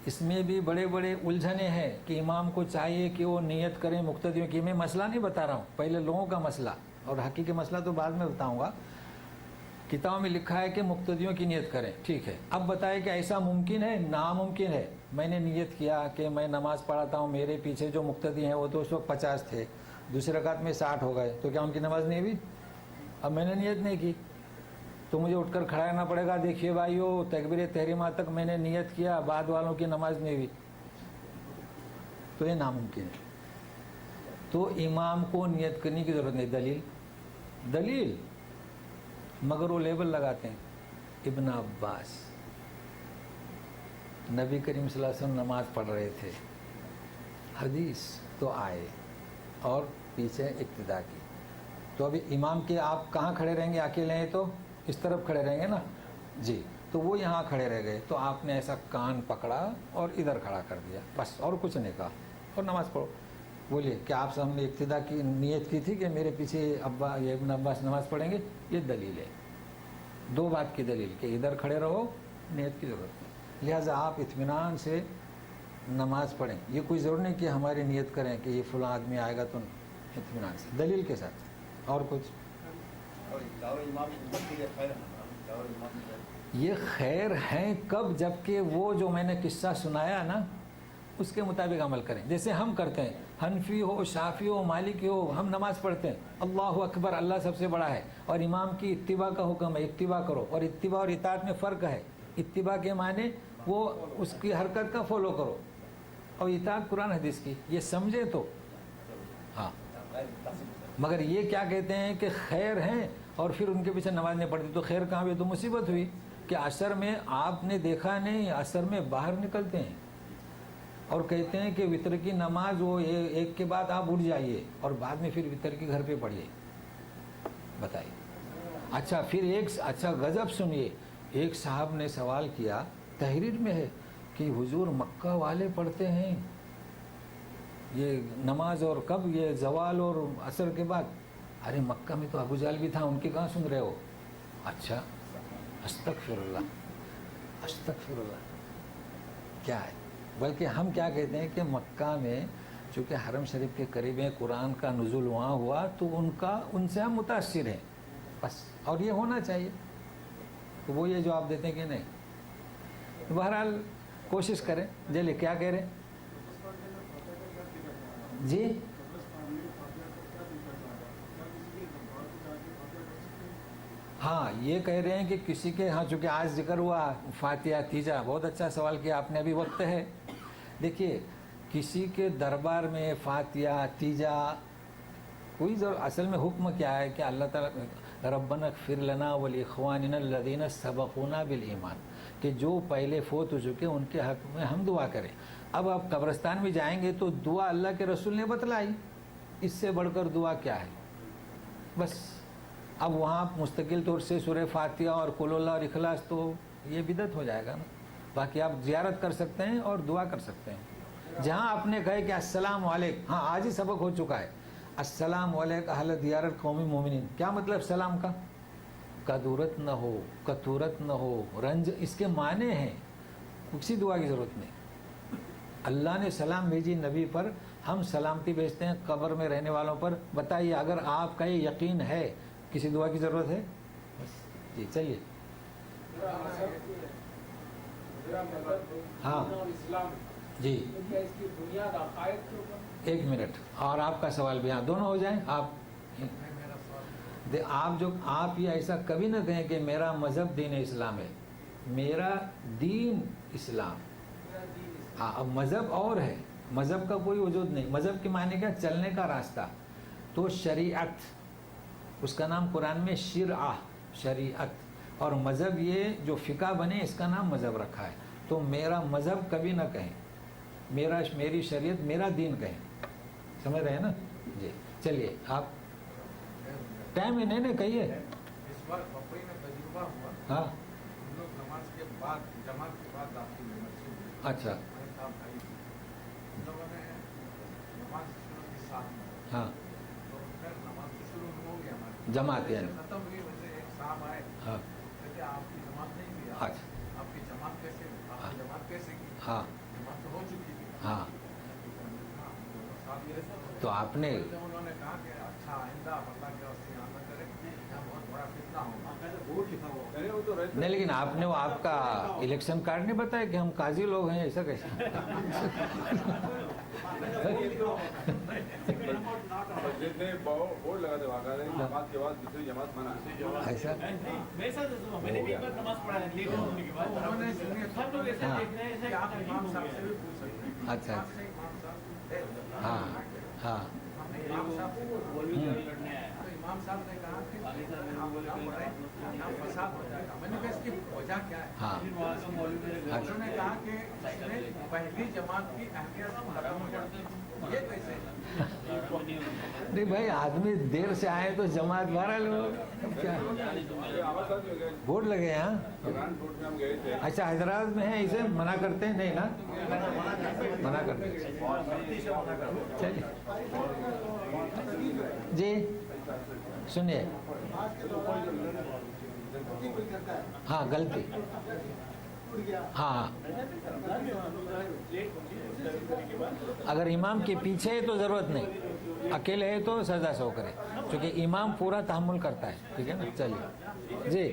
اس میں بھی بڑے بڑے الجھنے ہیں کہ امام کو چاہیے کہ وہ نیت کریں مقتدیوں کی، میں مسئلہ نہیں بتا رہا ہوں، پہلے لوگوں کا مسئلہ، اور حقیقی مسئلہ تو بعد میں بتاؤں گا۔ کتاب میں لکھا ہے کہ مقتدیوں کی نیت کریں، ٹھیک ہے، اب بتائیں کہ ایسا ممکن ہے؟ ناممکن ہے۔ میں نے نیت کیا کہ میں نماز پڑھاتا ہوں، میرے پیچھے جو مقتدی ہیں وہ تو اس وقت 50 تھے، دوسری رکعت میں 60 ہو گئے، تو کیا ان کی نماز نہیں ہوئی؟ اب میں نے نیت نہیں کی تو مجھے اٹھ کر کھڑا رہنا پڑے گا، دیکھیے بھائیو تکبیر تحریمہ تک میں نے نیت کیا، بعد والوں کی نماز نہیں ہوئی، تو یہ ناممکن ہے۔ تو امام کو نیت کرنے کی ضرورت نہیں، دلیل مگر وہ لیبل لگاتے ہیں، ابن عباس نبی کریم صلی اللہ علیہ وسلم نماز پڑھ رہے تھے، حدیث تو آئے اور پیچھے اقتدا کی، تو ابھی امام کے آپ کہاں کھڑے رہیں گے؟ اکیلے ہیں تو اس طرف کھڑے رہیں گے نا جی، تو وہ یہاں کھڑے رہ گئے، تو آپ نے ایسا کان پکڑا اور ادھر کھڑا کر دیا، بس اور کچھ نہیں کہا، اور نماز پڑھو۔ بولیے کہ آپ سب نے ابتدا کی نیت کی تھی کہ میرے پیچھے ابا یہ ابن عباس نماز پڑھیں گے؟ یہ دلیل ہے، دو بات کی دلیل کہ ادھر کھڑے رہو، نیت کی ضرورت نہیں، لہٰذا آپ اطمینان سے نماز پڑھیں۔ یہ کوئی ضرور نہیں کہ ہماری نیت کریں کہ یہ فلاں آدمی آئے گا، تو اطمینان سے دلیل کے ساتھ۔ اور کچھ یہ خیر ہیں کب؟ جب کہ وہ جو میں نے قصہ سنایا نا اس کے مطابق عمل کریں، جیسے ہم کرتے ہیں، حنفی ہو، شافعی ہو، مالکی ہو، ہم نماز پڑھتے ہیں اللہ اکبر، اللہ سب سے بڑا ہے، اور امام کی اتباع کا حکم ہے، اتباع کرو، اور اتباع اور اطاعت میں فرق ہے۔ اتباع کے معنی وہ اس کی حرکت کا فالو کرو، اور اطاعت قرآن حدیث کی، یہ سمجھے تو ہاں۔ مگر یہ کیا کہتے ہیں کہ خیر ہیں اور پھر ان کے پیچھے نماز نہیں پڑھتی، تو خیر کہاں بھی؟ تو مصیبت ہوئی کہ عصر میں آپ نے دیکھا نہیں، عصر میں باہر نکلتے ہیں اور کہتے ہیں کہ وطر کی نماز وہ ایک کے بعد آپ اٹھ جائیے اور بعد میں پھر وطر کے گھر پہ پڑھیے، بتائیے۔ اچھا پھر اچھا غضب سنیے، ایک صاحب نے سوال کیا، تحریر میں ہے کہ حضور مکہ والے پڑھتے ہیں یہ نماز، اور کب؟ یہ زوال اور عصر کے بعد۔ ارے مکہ میں تو ابو جہل بھی تھا، ان کی کہاں سن رہے ہو؟ اچھا، استغفر اللہ، استغفر اللہ، کیا ہے؟ بلکہ ہم کیا کہتے ہیں کہ مکہ میں چونکہ حرم شریف کے قریب ہیں، قرآن کا نزول وہاں ہوا، تو ان سے ہم متاثر ہیں بس، اور یہ ہونا چاہیے۔ تو وہ یہ جواب دیتے ہیں کہ نہیں۔ بہرحال کوشش کریں۔ جلے کیا کہہ رہے ہیں جی؟ ہاں یہ کہہ رہے ہیں کہ کسی کے ہاں، چونکہ آج ذکر ہوا فاتحہ تیجا، بہت اچھا سوال کیا آپ نے، ابھی وقت ہے۔ دیکھیے کسی کے دربار میں فاتحہ تیجا کوئی اصل میں حکم کیا ہے کہ اللہ تعالیٰ ربنا اغفر لنا ولاخواننا الذین سبقونا بالایمان، کہ جو پہلے فوت ہو چکے ان کے حق میں ہم دعا کریں۔ اب آپ قبرستان میں جائیں گے تو دعا اللہ کے رسول نے بتلائی، اس سے بڑھ کر دعا کیا ہے؟ بس اب وہاں مستقل طور سے سورہ فاتحہ اور قل اللہ اور اخلاص، تو یہ بدعت ہو جائے گا نا۔ باقی آپ زیارت کر سکتے ہیں اور دعا کر سکتے ہیں۔ جہاں آپ نے کہے کہ السلام علیکم، ہاں آج ہی سبق ہو چکا ہے، السلام علیکم اہل دیار القوم مومنین، کیا مطلب سلام کا؟ کدورت نہ ہو، کتورت نہ ہو، رنج، اس کے معنی ہیں، کسی دعا کی ضرورت نہیں۔ اللہ نے سلام بھیجی نبی پر، ہم سلامتی بھیجتے ہیں قبر میں رہنے والوں پر۔ بتائیے اگر آپ کا یہ یقین ہے کسی دعا کی ضرورت ہے؟ جی چلیے۔ ہاں جی ایک منٹ، اور آپ کا سوال بھی، ہاں دونوں ہو جائیں۔ آپ یہ ایسا کبھی نہ کہیں کہ میرا مذہب دین اسلام ہے، میرا دین اسلام۔ ہاں اب مذہب اور ہے، مذہب کا کوئی وجود نہیں۔ مذہب کے معنی کیا؟ چلنے کا راستہ۔ تو شریعت، اس کا نام قرآن میں شرعہ، شریعت، اور مذہب یہ جو فقہ بنے اس کا نام مذہب رکھا ہے۔ تو میرا مذہب کبھی نہ کہیں، میری شریعت، میرا دین کہیں، سمجھ رہے ہیں نا جی؟ چلیے آپ ٹائم ہی نہیں کہیے۔ اس بار بقری میں تجربہ ہوا، ہاں ہم لوگ نماز کے بعد، جماعت کے بعد داخل ہوئے مسجد میں۔ اچھا ہمارے صاحب بھائی تھے، ہم لوگوں نے نماز شروع کی ساتھ میں، ہاں تو پھر نماز تو شروع ہو گیا ہماری، جماعت یعنی ختم ہوئی، ویسے ایک صاحب آئے، ہاں کہتے آپ کی جماعت نہیں ہوئی، اچھا آپ کی جماعت کیسے، آپ کی جماعت کیسے کی؟ ہاں جماعت تو ہو چکی تھی۔ ہاں صاحب یہ تو آپ نے انہوں نے کہا کہ اچھا آئندہ اللہ کے واسطے یہاں نہ کرے، یہاں بہت بڑا فتنہ ہوگا۔ نہیں، لیکن آپ نے وہ آپ کا الیکشن کارڈ نہیں بتایا کہ ہم قاضی لوگ ہیں، ایسا کیسے؟ بورڈ لگا دے واقعہ جماعت کے بعد دوسری جماعت منع ہے۔ ایسا میرے ساتھ میں نے بھی ایک بار نماز پڑھا ہے لیٹ ہونے کے بعد، انہوں نے سب لوگ ایسا ہاں۔ دیکھ رہے ہیں کہ ایسا آپ عجیب امام ہو صاحب گیا سے ہے۔ بھی پوچھ سکتے ہیں۔ اچھا آپ سے امام صاحب، ہاں ہم نے امام صاحب سے پوچھا، مولوی صاحب لڑنے آیا تو امام صاحب نے کہا کہ آپ نہ پڑھیں، یہاں فساد ہو جائے گا۔ میں نے کہا اس کی وجہ کیا ہے؟ ہاں پھر وہاں کا مولوی میرے گھر انہوں نے کہا کہ اس میں پہلی جماعت کی اہمیت ختم ہو جاتی ہے۔ یہ کیسے؟ نہیں بھائی آدمی دیر سے آئے تو جماعت بارہ لوگ کیا یہ آواز آتی ہو گیا بورڈ لگے ہیں ہاں عمران روڈ میں ہم گئے تھے اچھا حیدرآباد میں ہے اسے منع کرتے ہیں نہیں نا منع کرتے ہیں چلیے جی سنیے ہاں غلطی ہاں اگر امام کے پیچھے ہے تو ضرورت نہیں اکیلے ہے تو سجدہ سو کرے کیونکہ امام پورا تحمل کرتا ہے ٹھیک ہے نا چلیے جی